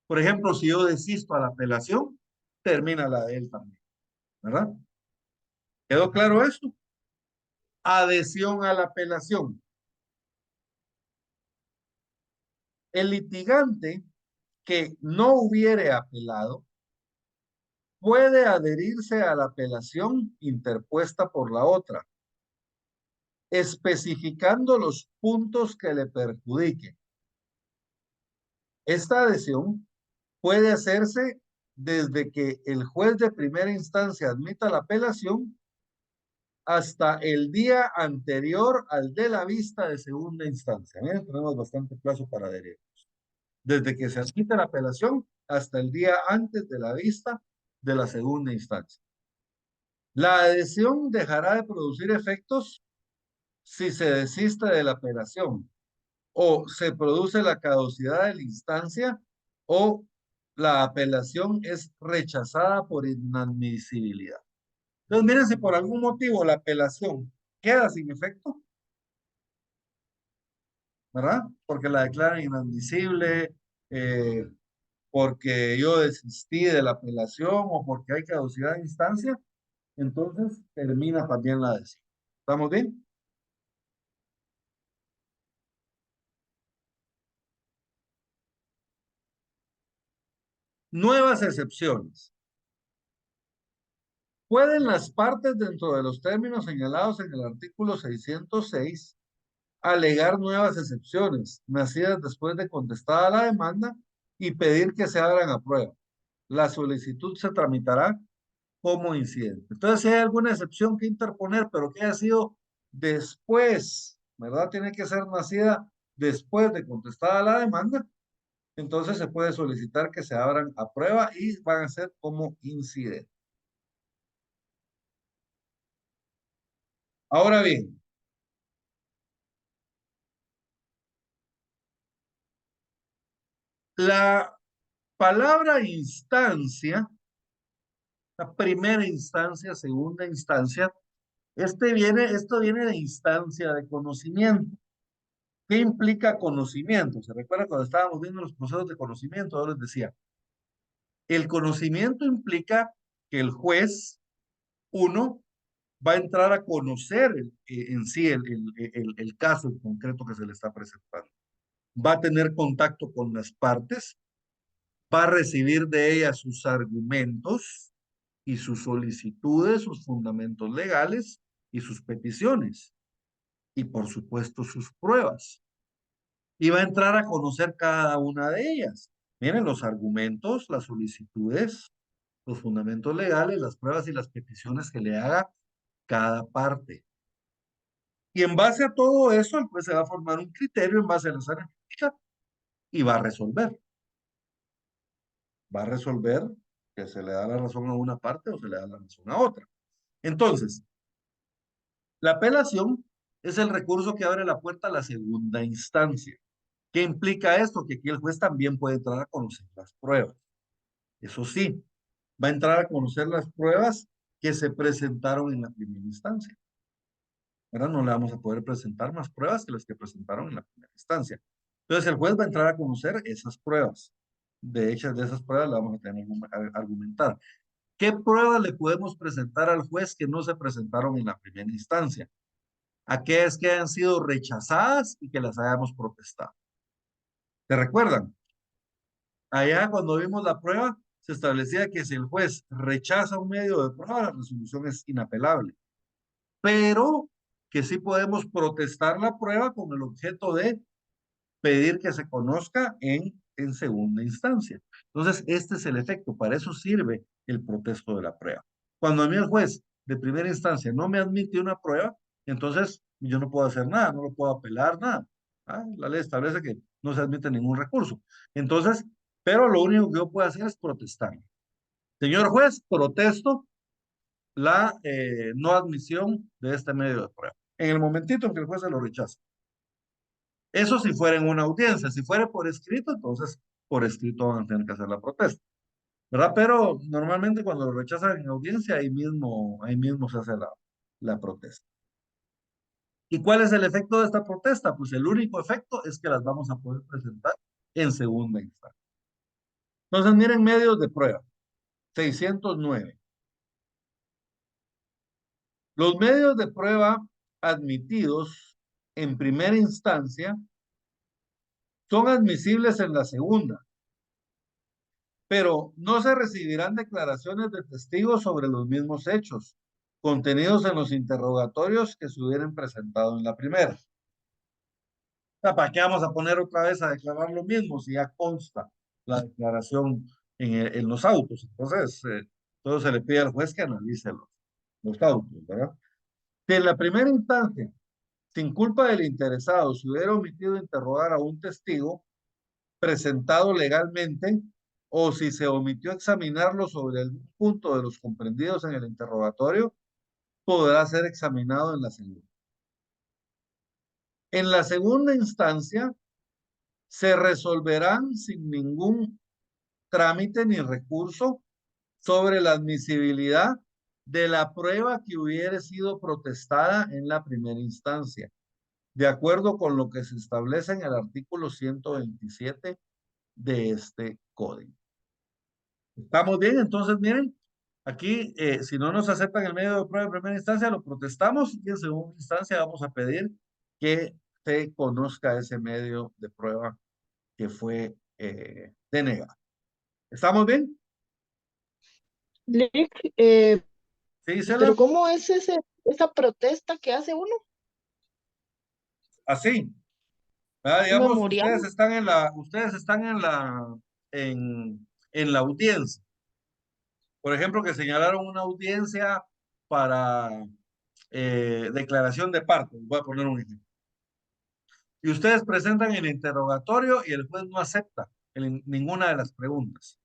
Por ejemplo, si yo desisto a la apelación, termina la de él también, ¿verdad? ¿Quedó claro esto? Adhesión a la apelación. El litigante que no hubiere apelado puede adherirse a la apelación interpuesta por la otra, especificando los puntos que le perjudiquen. Esta adhesión puede hacerse desde que el juez de primera instancia admita la apelación hasta el día anterior al de la vista de segunda instancia. Miren, tenemos bastante plazo para adherir. Desde que se admite la apelación hasta el día antes de la vista de la segunda instancia. La adhesión dejará de producir efectos si se desiste de la apelación o se produce la caducidad de la instancia o la apelación es rechazada por inadmisibilidad. Entonces, miren, si por algún motivo la apelación queda sin efecto, ¿verdad? Porque la declaran inadmisible, porque yo desistí de la apelación o porque hay caducidad de instancia, entonces termina también la adhesión. ¿Estamos bien? Nuevas excepciones. ¿Pueden las partes dentro de los términos señalados en el artículo 606 alegar nuevas excepciones nacidas después de contestada la demanda y pedir que se abran a prueba? La solicitud se tramitará como incidente. Entonces, si hay alguna excepción que interponer, pero que haya sido después, ¿verdad? Tiene que ser nacida después de contestada la demanda, entonces se puede solicitar que se abran a prueba y van a ser como incidente. Ahora bien, la palabra instancia, la primera instancia, segunda instancia, esto viene de instancia de conocimiento. ¿Qué implica conocimiento? ¿Se recuerda cuando estábamos viendo los procesos de conocimiento? Yo les decía, el conocimiento implica que el juez, uno, va a entrar a conocer en sí el caso en concreto que se le está presentando. Va a tener contacto con las partes, va a recibir de ellas sus argumentos y sus solicitudes, sus fundamentos legales y sus peticiones. Y por supuesto sus pruebas. Y va a entrar a conocer cada una de ellas. Miren los argumentos, las solicitudes, los fundamentos legales, las pruebas y las peticiones que le haga cada parte. Y en base a todo eso, el juez se va a formar un criterio en base a las áreas y va a resolver. Va a resolver que se le da la razón a una parte o se le da la razón a otra. Entonces, la apelación es el recurso que abre la puerta a la segunda instancia. ¿Qué implica esto? Que aquí el juez también puede entrar a conocer las pruebas. Eso sí, va a entrar a conocer las pruebas que se presentaron en la primera instancia. Ahora no le vamos a poder presentar más pruebas que las que presentaron en la primera instancia. Entonces el juez va a entrar a conocer esas pruebas. De hecho, de esas pruebas le vamos a tener que argumentar. ¿Qué pruebas le podemos presentar al juez que no se presentaron en la primera instancia? Aquellas que hayan sido rechazadas y que las hayamos protestado. ¿Se recuerdan? Allá cuando vimos la prueba, se establecía que si el juez rechaza un medio de prueba, la resolución es inapelable. Pero que sí podemos protestar la prueba con el objeto de pedir que se conozca en segunda instancia. Entonces, este es el efecto. Para eso sirve el protesto de la prueba. Cuando a mí el juez de primera instancia no me admite una prueba, entonces yo no puedo hacer nada, no lo puedo apelar, nada. ¿Ah? La ley establece que no se admite ningún recurso. Entonces, pero lo único que yo puedo hacer es protestar. Señor juez, protesto la no admisión de este medio de prueba. En el momentito en que el juez se lo rechaza. Eso si fuera en una audiencia. Si fuera por escrito, entonces por escrito van a tener que hacer la protesta. ¿Verdad? Pero normalmente cuando lo rechazan en audiencia, ahí mismo se hace la protesta. ¿Y cuál es el efecto de esta protesta? Pues el único efecto es que las vamos a poder presentar en segunda instancia. Entonces, miren medios de prueba. 609. Los medios de prueba admitidos en primera instancia son admisibles en la segunda, pero no se recibirán declaraciones de testigos sobre los mismos hechos contenidos en los interrogatorios que se hubieran presentado en la primera. O sea, ¿para qué vamos a poner otra vez a declarar lo mismo si ya consta la declaración en los autos? Entonces, todo se le pide al juez que analice los autos, ¿verdad? Si en la primera instancia, sin culpa del interesado, se hubiera omitido interrogar a un testigo presentado legalmente, o si se omitió examinarlo sobre algún punto de los comprendidos en el interrogatorio, podrá ser examinado en la segunda. En la segunda instancia, se resolverán sin ningún trámite ni recurso sobre la admisibilidad de la prueba que hubiera sido protestada en la primera instancia, de acuerdo con lo que se establece en el artículo 127 de este código. ¿Estamos bien? Entonces, miren, aquí, si no nos aceptan el medio de prueba en primera instancia, lo protestamos y en segunda instancia vamos a pedir que se conozca ese medio de prueba que fue denegado. ¿Estamos bien? Lick, Sí, pero Cela. ¿cómo es esa protesta que hace uno? Así. Digamos, Memorial. ustedes están en la audiencia. Por ejemplo, que señalaron una audiencia para declaración de parte. Voy a poner un ejemplo. Y ustedes presentan el interrogatorio y el juez no acepta ninguna de las preguntas.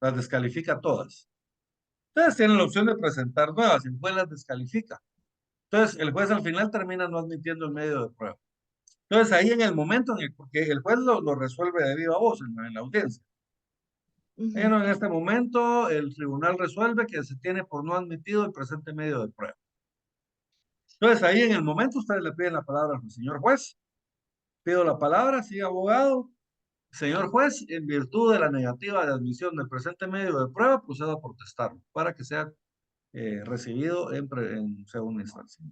Las descalifica todas. Ustedes tienen la opción de presentar nuevas y el juez las descalifica. Entonces, el juez al final termina no admitiendo el medio de prueba. Entonces, ahí en el momento, porque el juez lo resuelve de viva voz en la audiencia. Bueno, en este momento, el tribunal resuelve que se tiene por no admitido el presente medio de prueba. Entonces, ahí en el momento, ustedes le piden la palabra al señor juez. Pido la palabra, sí, abogado. Señor juez, en virtud de la negativa de admisión del presente medio de prueba, procedo a protestarlo para que sea recibido en segunda instancia.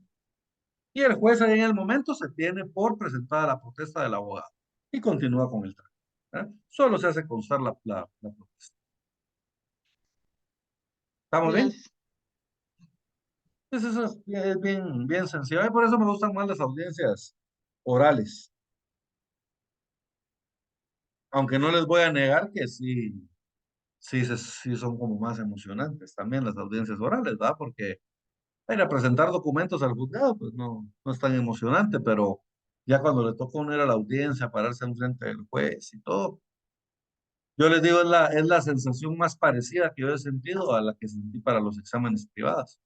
Y el juez ahí en el momento se tiene por presentada la protesta del abogado y continúa con el trámite. Solo se hace constar la protesta. ¿Estamos bien? Yes. Entonces eso es bien, bien sencillo. Y por eso me gustan más las audiencias orales. Aunque no les voy a negar que sí, sí son como más emocionantes también las audiencias orales, ¿verdad? Porque ir a presentar documentos al juzgado, pues no es tan emocionante, pero ya cuando le toca uno ir a la audiencia, pararse enfrente del juez y todo, yo les digo, es la sensación más parecida que yo he sentido a la que sentí para los exámenes privados.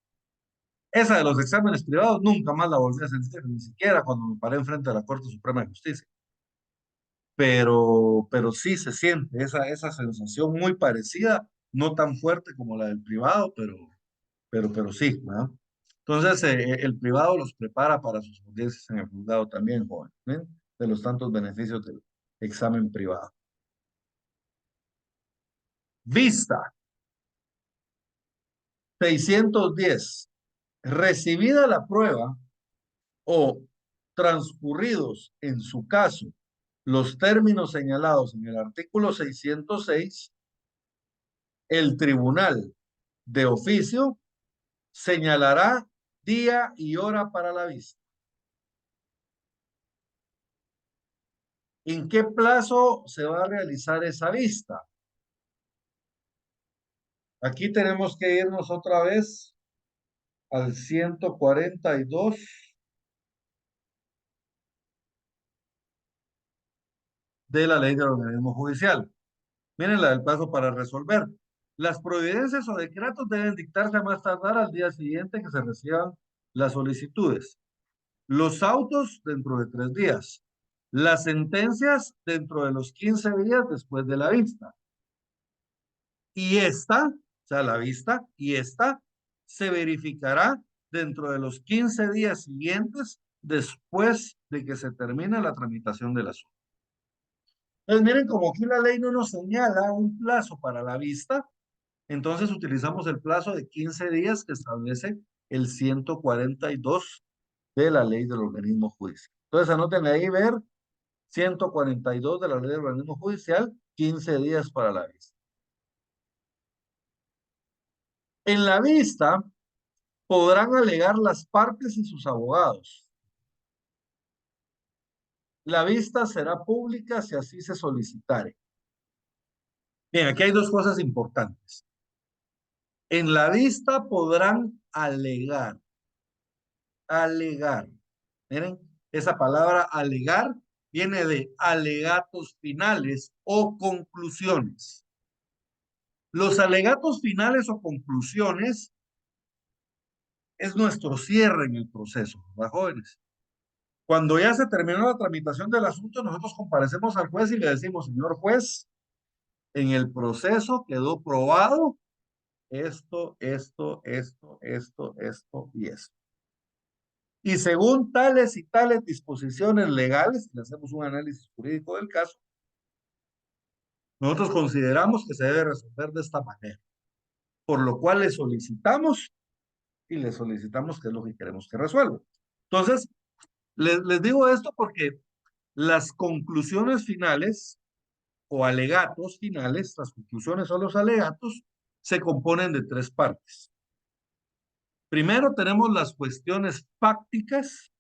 Esa de los exámenes privados nunca más la volví a sentir, ni siquiera cuando me paré enfrente de la Corte Suprema de Justicia. Pero sí se siente esa sensación muy parecida, no tan fuerte como la del privado, pero sí, ¿verdad? Entonces, el privado los prepara para sus audiencias en el juzgado también, joven, ¿ven? De los tantos beneficios del examen privado. Vista, 610. Recibida la prueba o transcurridos en su caso los términos señalados en el artículo 606, el tribunal de oficio señalará día y hora para la vista. ¿En qué plazo se va a realizar esa vista? Aquí tenemos que irnos otra vez al 142 de la ley del organismo judicial. Miren la del plazo para resolver. Las providencias o decretos deben dictarse a más tardar al día siguiente que se reciban las solicitudes. Los autos dentro de 3 días. Las sentencias dentro de los 15 días después de la vista. Y esta, o sea, la vista, y esta se verificará dentro de los 15 días siguientes después de que se termine la tramitación del asunto. Entonces, miren, como aquí la ley no nos señala un plazo para la vista, entonces utilizamos el plazo de 15 días que establece el 142 de la ley del organismo judicial. Entonces, anoten ahí ver 142 de la ley del organismo judicial, 15 días para la vista. En la vista podrán alegar las partes y sus abogados. La vista será pública si así se solicitare. Bien, aquí hay dos cosas importantes. En la vista podrán alegar. Alegar. Miren, esa palabra alegar viene de alegatos finales o conclusiones. Los alegatos finales o conclusiones es nuestro cierre en el proceso, ¿verdad, jóvenes? Cuando ya se terminó la tramitación del asunto, nosotros comparecemos al juez y le decimos, señor juez, en el proceso quedó probado esto y esto. Y según tales y tales disposiciones legales, le hacemos un análisis jurídico del caso, nosotros consideramos que se debe resolver de esta manera, por lo cual le solicitamos qué es lo que queremos que resuelva. Entonces, les digo esto porque las conclusiones finales o alegatos finales, las conclusiones o los alegatos, se componen de 3 partes. Primero tenemos las cuestiones fácticas,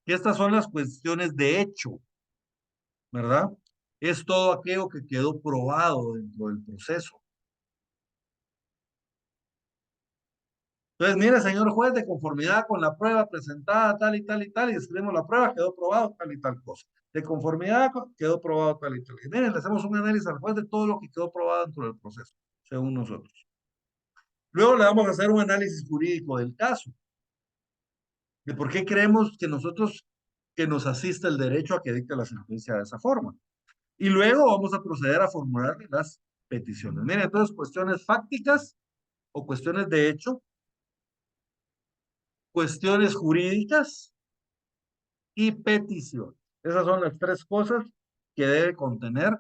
y estas son las cuestiones de hecho, ¿verdad? Es todo aquello que quedó probado dentro del proceso. Entonces, mire, señor juez, de conformidad con la prueba presentada tal y tal y tal, y escribimos la prueba, quedó probado tal y tal cosa. De conformidad quedó probado tal y tal. Y miren, le hacemos un análisis al juez de todo lo que quedó probado dentro del proceso, según nosotros. Luego le vamos a hacer un análisis jurídico del caso, de por qué creemos que nosotros, que nos asiste el derecho a que dicte la sentencia de esa forma. Y luego vamos a proceder a formular las peticiones. Miren, entonces, cuestiones fácticas o cuestiones de hecho, cuestiones jurídicas y petición. Esas son las 3 cosas que debe contener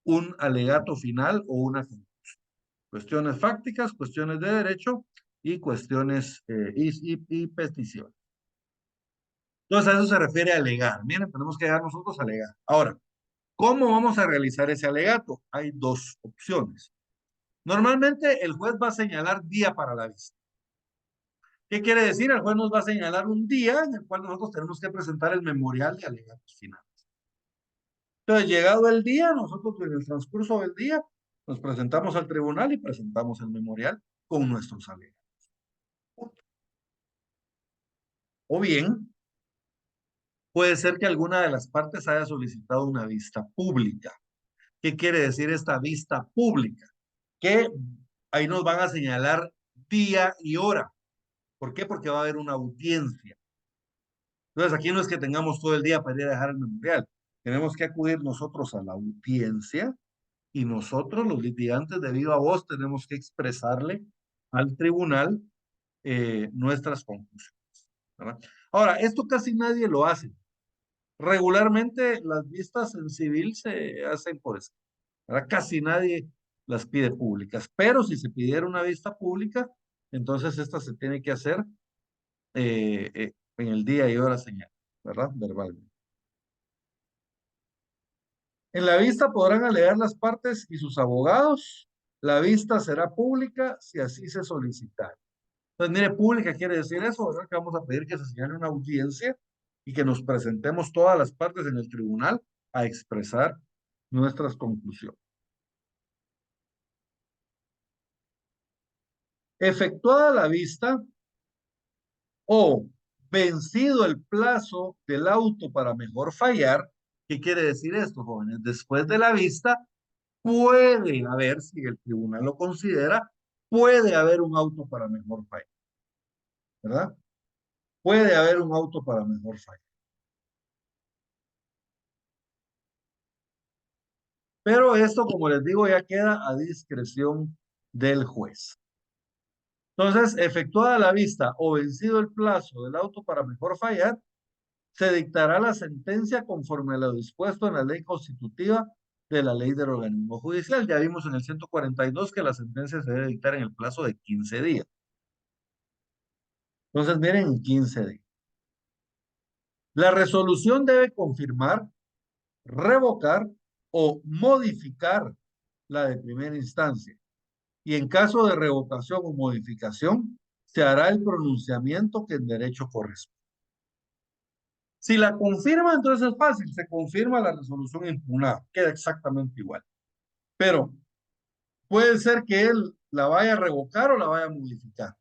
un alegato final o una conclusión. Cuestiones fácticas, cuestiones de derecho y cuestiones y petición. Entonces a eso se refiere a alegar. Miren, tenemos que llegar nosotros a alegar. Ahora, ¿cómo vamos a realizar ese alegato? Hay 2 opciones. Normalmente el juez va a señalar día para la vista. ¿Qué quiere decir? El juez nos va a señalar un día en el cual nosotros tenemos que presentar el memorial de alegatos finales. Entonces, llegado el día, nosotros en el transcurso del día Nos presentamos al tribunal y presentamos el memorial con nuestros alegatos. O bien, puede ser que alguna de las partes haya solicitado una vista pública. ¿Qué quiere decir esta vista pública? Que ahí nos van a señalar día y hora. ¿Por qué? Porque va a haber una audiencia. Entonces, aquí no es que tengamos todo el día para ir a dejar el memorial. Tenemos que acudir nosotros a la audiencia y nosotros, los litigantes de viva voz, tenemos que expresarle al tribunal nuestras conclusiones, ¿verdad? Ahora, esto casi nadie lo hace. Regularmente las vistas en civil se hacen por eso, ¿verdad? Casi nadie las pide públicas, pero si se pidiera una vista pública, entonces esta se tiene que hacer en el día y hora señal, ¿verdad? Verbalmente. En la vista podrán alegar las partes y sus abogados. La vista será pública si así se solicita. Entonces, mire, pública quiere decir eso, ¿verdad? Que vamos a pedir que se señale una audiencia y que nos presentemos todas las partes en el tribunal a expresar nuestras conclusiones. Efectuada la vista o vencido el plazo del auto para mejor fallar, ¿qué quiere decir esto, jóvenes? Después de la vista, puede haber, si el tribunal lo considera, puede haber un auto para mejor fallar, ¿verdad? Puede haber un auto para mejor fallar. Pero esto, como les digo, ya queda a discreción del juez. Entonces, efectuada la vista o vencido el plazo del auto para mejor fallar, se dictará la sentencia conforme a lo dispuesto en la ley constitutiva de la ley del organismo judicial. Ya vimos en el 142 que la sentencia se debe dictar en el plazo de 15 días. Entonces, miren, en 15 días. La resolución debe confirmar, revocar o modificar la de primera instancia. Y en caso de revocación o modificación, se hará el pronunciamiento que en derecho corresponde. Si la confirma, entonces es fácil, se confirma la resolución impugnada, queda exactamente igual. Pero puede ser que él la vaya a revocar o la vaya a modificar.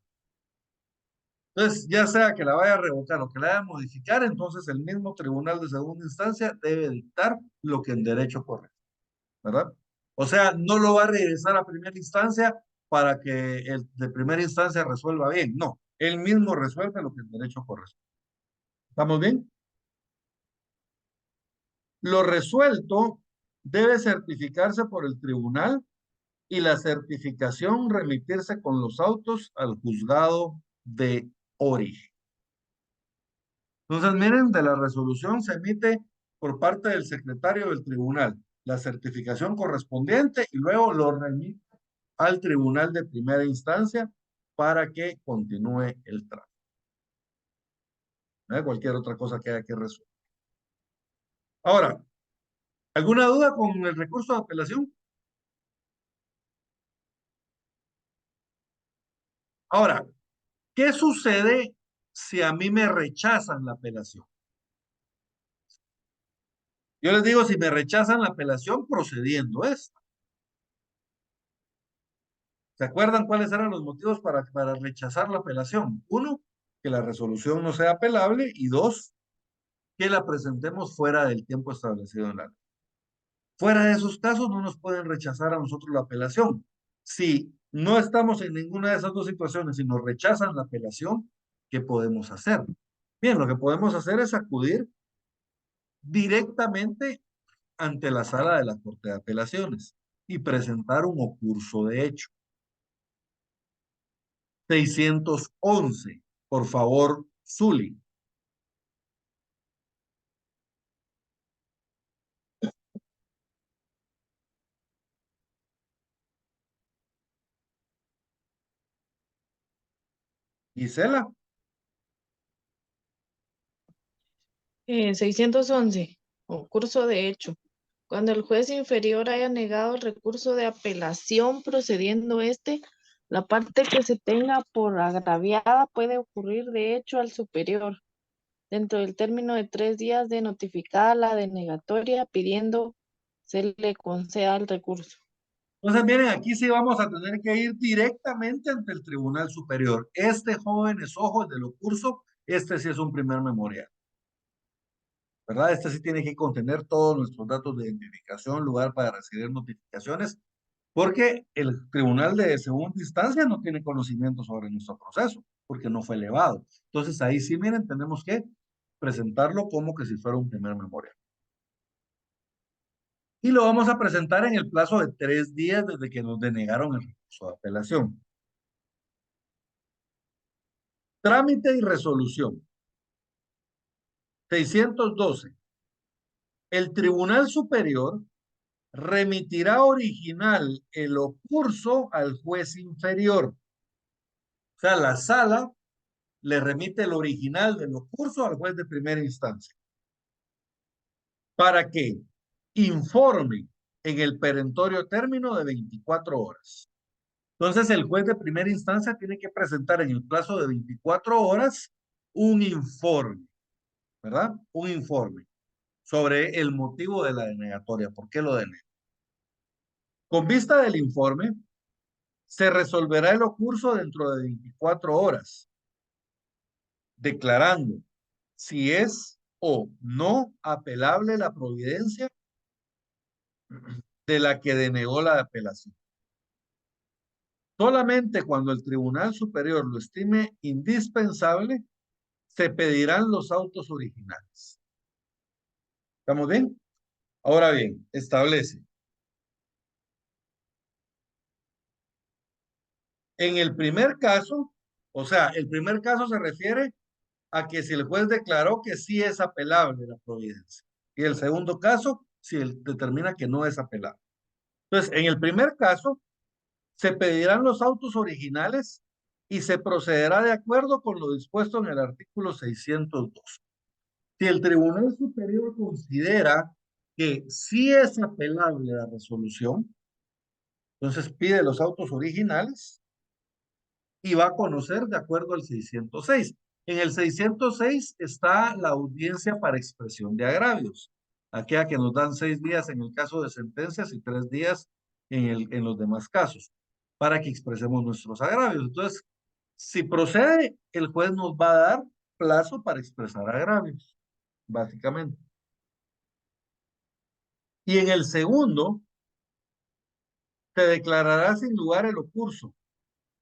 Entonces, ya sea que la vaya a revocar o que la vaya a modificar, entonces el mismo tribunal de segunda instancia debe dictar lo que en derecho corresponde, ¿verdad? O sea, no lo va a regresar a primera instancia para que el de primera instancia resuelva bien. No, él mismo resuelve lo que en derecho corresponde. ¿Estamos bien? Lo resuelto debe certificarse por el tribunal y la certificación remitirse con los autos al juzgado de origen. Entonces, miren, de la resolución se emite por parte del secretario del tribunal la certificación correspondiente y luego lo remite al tribunal de primera instancia para que continúe el trámite. Cualquier otra cosa que haya que resolver. Ahora, ¿alguna duda con el recurso de apelación? Ahora, ¿qué sucede si a mí me rechazan la apelación? Yo les digo, si me rechazan la apelación procediendo esto. ¿Se acuerdan cuáles eran los motivos para rechazar la apelación? Uno, que la resolución no sea apelable y dos, que la presentemos fuera del tiempo establecido en la ley. Fuera de esos casos no nos pueden rechazar a nosotros la apelación. Si no estamos en ninguna de esas dos situaciones y nos rechazan la apelación, ¿qué podemos hacer? Bien, lo que podemos hacer es acudir directamente ante la sala de la Corte de Apelaciones y presentar un ocurso de hecho. 611, por favor, Zuli. Gisela. 611, concurso de hecho. Cuando el juez inferior haya negado el recurso de apelación procediendo la parte que se tenga por agraviada puede ocurrir de hecho al superior dentro del término de 3 días de notificada la denegatoria pidiendo se le conceda el recurso. Entonces, miren, aquí sí vamos a tener que ir directamente ante el Tribunal Superior. Este joven es ojo de lo curso, este sí es un primer memorial, ¿verdad? Este sí tiene que contener todos nuestros datos de identificación, lugar para recibir notificaciones, porque el Tribunal de Segunda Instancia no tiene conocimiento sobre nuestro proceso, porque no fue elevado. Entonces, ahí sí, miren, tenemos que presentarlo como que si fuera un primer memorial. Y lo vamos a presentar en el plazo de 3 días desde que nos denegaron el recurso de apelación. Trámite y resolución. 612. El Tribunal Superior remitirá original el ocurso al juez inferior. O sea, la sala le remite el original del ocurso al juez de primera instancia para que informe en el perentorio término de 24 horas. Entonces, el juez de primera instancia tiene que presentar en el plazo de 24 horas un informe, ¿verdad? Un informe sobre el motivo de la denegatoria, por qué lo denega. Con vista del informe, se resolverá el ocurso dentro de 24 horas, declarando si es o no apelable la providencia de la que denegó la apelación. Solamente cuando el Tribunal Superior lo estime indispensable, se pedirán los autos originales. ¿Estamos bien? Ahora bien, establece. En el primer caso, o sea, el primer caso se refiere a que si el juez declaró que sí es apelable la providencia. Y el segundo caso, si él determina que no es apelable. Entonces, en el primer caso, se pedirán los autos originales y se procederá de acuerdo con lo dispuesto en el artículo 602. Si el Tribunal Superior considera que sí es apelable la resolución, entonces pide los autos originales y va a conocer de acuerdo al 606. En el 606 está la audiencia para expresión de agravios, aquella que nos dan 6 días en el caso de sentencias y 3 días en los demás casos, para que expresemos nuestros agravios. Entonces, si procede, el juez nos va a dar plazo para expresar agravios, básicamente. Y en el segundo, se declarará sin lugar el ocurso,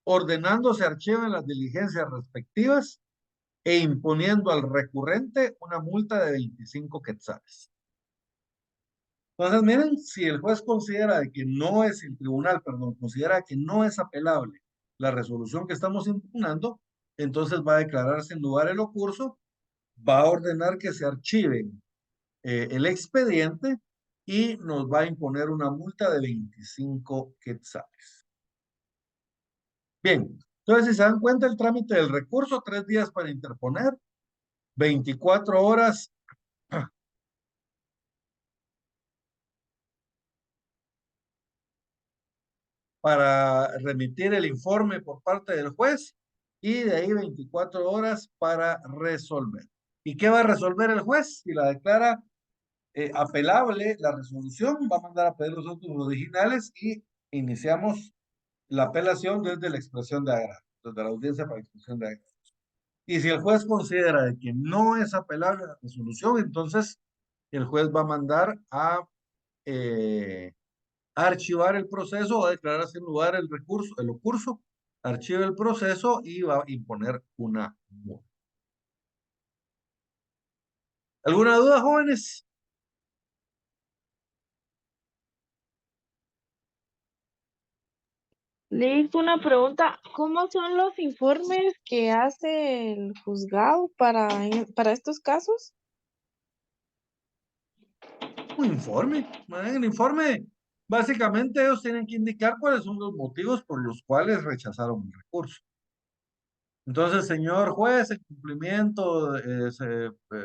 ordenando se archiven las diligencias respectivas e imponiendo al recurrente una multa de 25 quetzales. Entonces, miren, si el juez considera que no es, el tribunal, perdón, considera que no es apelable la resolución que estamos impugnando, entonces va a declarar sin lugar el ocurso, va a ordenar que se archive el expediente y nos va a imponer una multa de 25 quetzales. Bien, entonces si se dan cuenta el trámite del recurso, 3 días para interponer, 24 horas para remitir el informe por parte del juez y de ahí 24 horas para resolver. ¿Y qué va a resolver el juez? Si la declara apelable la resolución, va a mandar a pedir los autos originales y iniciamos la apelación desde la expresión de agrado, desde la audiencia para expresión de agrado. Y si el juez considera de que no es apelable la resolución, entonces el juez va a mandar a archivar el proceso o a declarar sin lugar el recurso, el ocurso, archiva el proceso y va a imponer una multa. ¿Alguna duda, jóvenes? Liz, una pregunta. ¿Cómo son los informes que hace el juzgado para estos casos? Un informe. En el informe, básicamente ellos tienen que indicar cuáles son los motivos por los cuales rechazaron el recurso. Entonces, señor juez, en cumplimiento,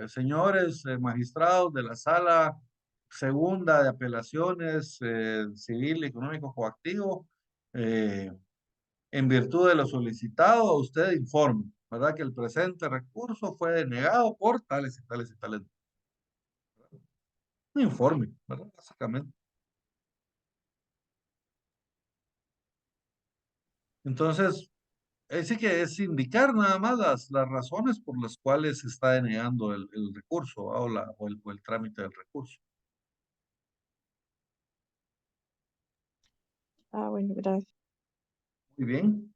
señores magistrados de la sala segunda de apelaciones civil, económico, coactivo, en virtud de lo solicitado, usted informe, ¿verdad? Que el presente recurso fue denegado por tales y tales y tales. Un informe, ¿verdad? Básicamente. Entonces, sí que es indicar nada más las razones por las cuales se está denegando el recurso, ¿va? O el trámite del recurso. Ah, bueno, gracias. Muy bien.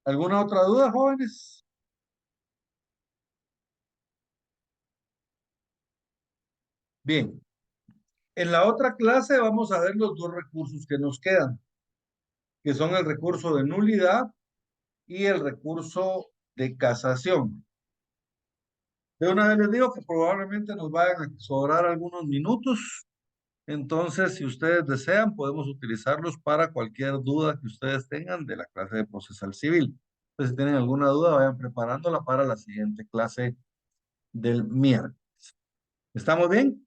¿Alguna otra duda, jóvenes? Bien. En la otra clase vamos a ver los dos recursos que nos quedan, que son el recurso de nulidad y el recurso de casación. De una vez les digo que probablemente nos vayan a sobrar algunos minutos, entonces si ustedes desean podemos utilizarlos para cualquier duda que ustedes tengan de la clase de procesal civil. Entonces si tienen alguna duda vayan preparándola para la siguiente clase del miércoles. ¿Estamos bien?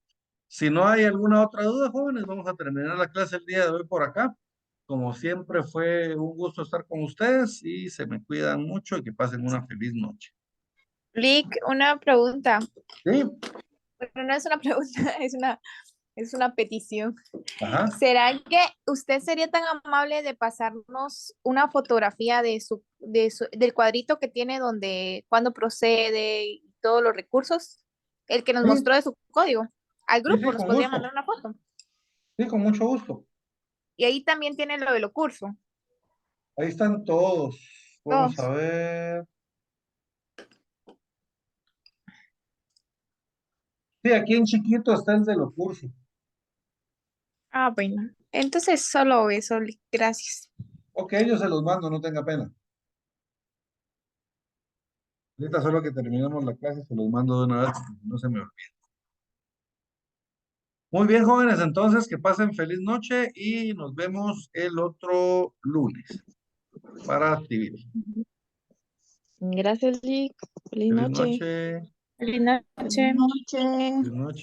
Si no hay alguna otra duda, jóvenes, vamos a terminar la clase el día de hoy por acá. Como siempre, fue un gusto estar con ustedes y se me cuidan mucho y que pasen una feliz noche. Lick, una pregunta. ¿Sí? Bueno, no es una pregunta, es una petición. Ajá. ¿Será que usted sería tan amable de pasarnos una fotografía del cuadrito que tiene donde cuando procede y todos los recursos? El que nos Sí, mostró de su código. Al sí, grupo nos con podría gusto. mandar una foto. Sí, con mucho gusto. Y ahí también tiene lo de los cursos. Ahí están todos. Vamos a Todos. ver. Sí, aquí en chiquito está el de los cursos. Ah, bueno. Entonces solo eso, Lick. Gracias. Ok, yo se los mando, no tenga pena. Ahorita solo que terminemos la clase, se los mando de una vez, porque no se me olvide. Muy bien, jóvenes, entonces que pasen feliz noche y nos vemos el otro lunes para civil. Gracias, Lick. Feliz Feliz noche. noche. Feliz noche. Noche. Feliz noche.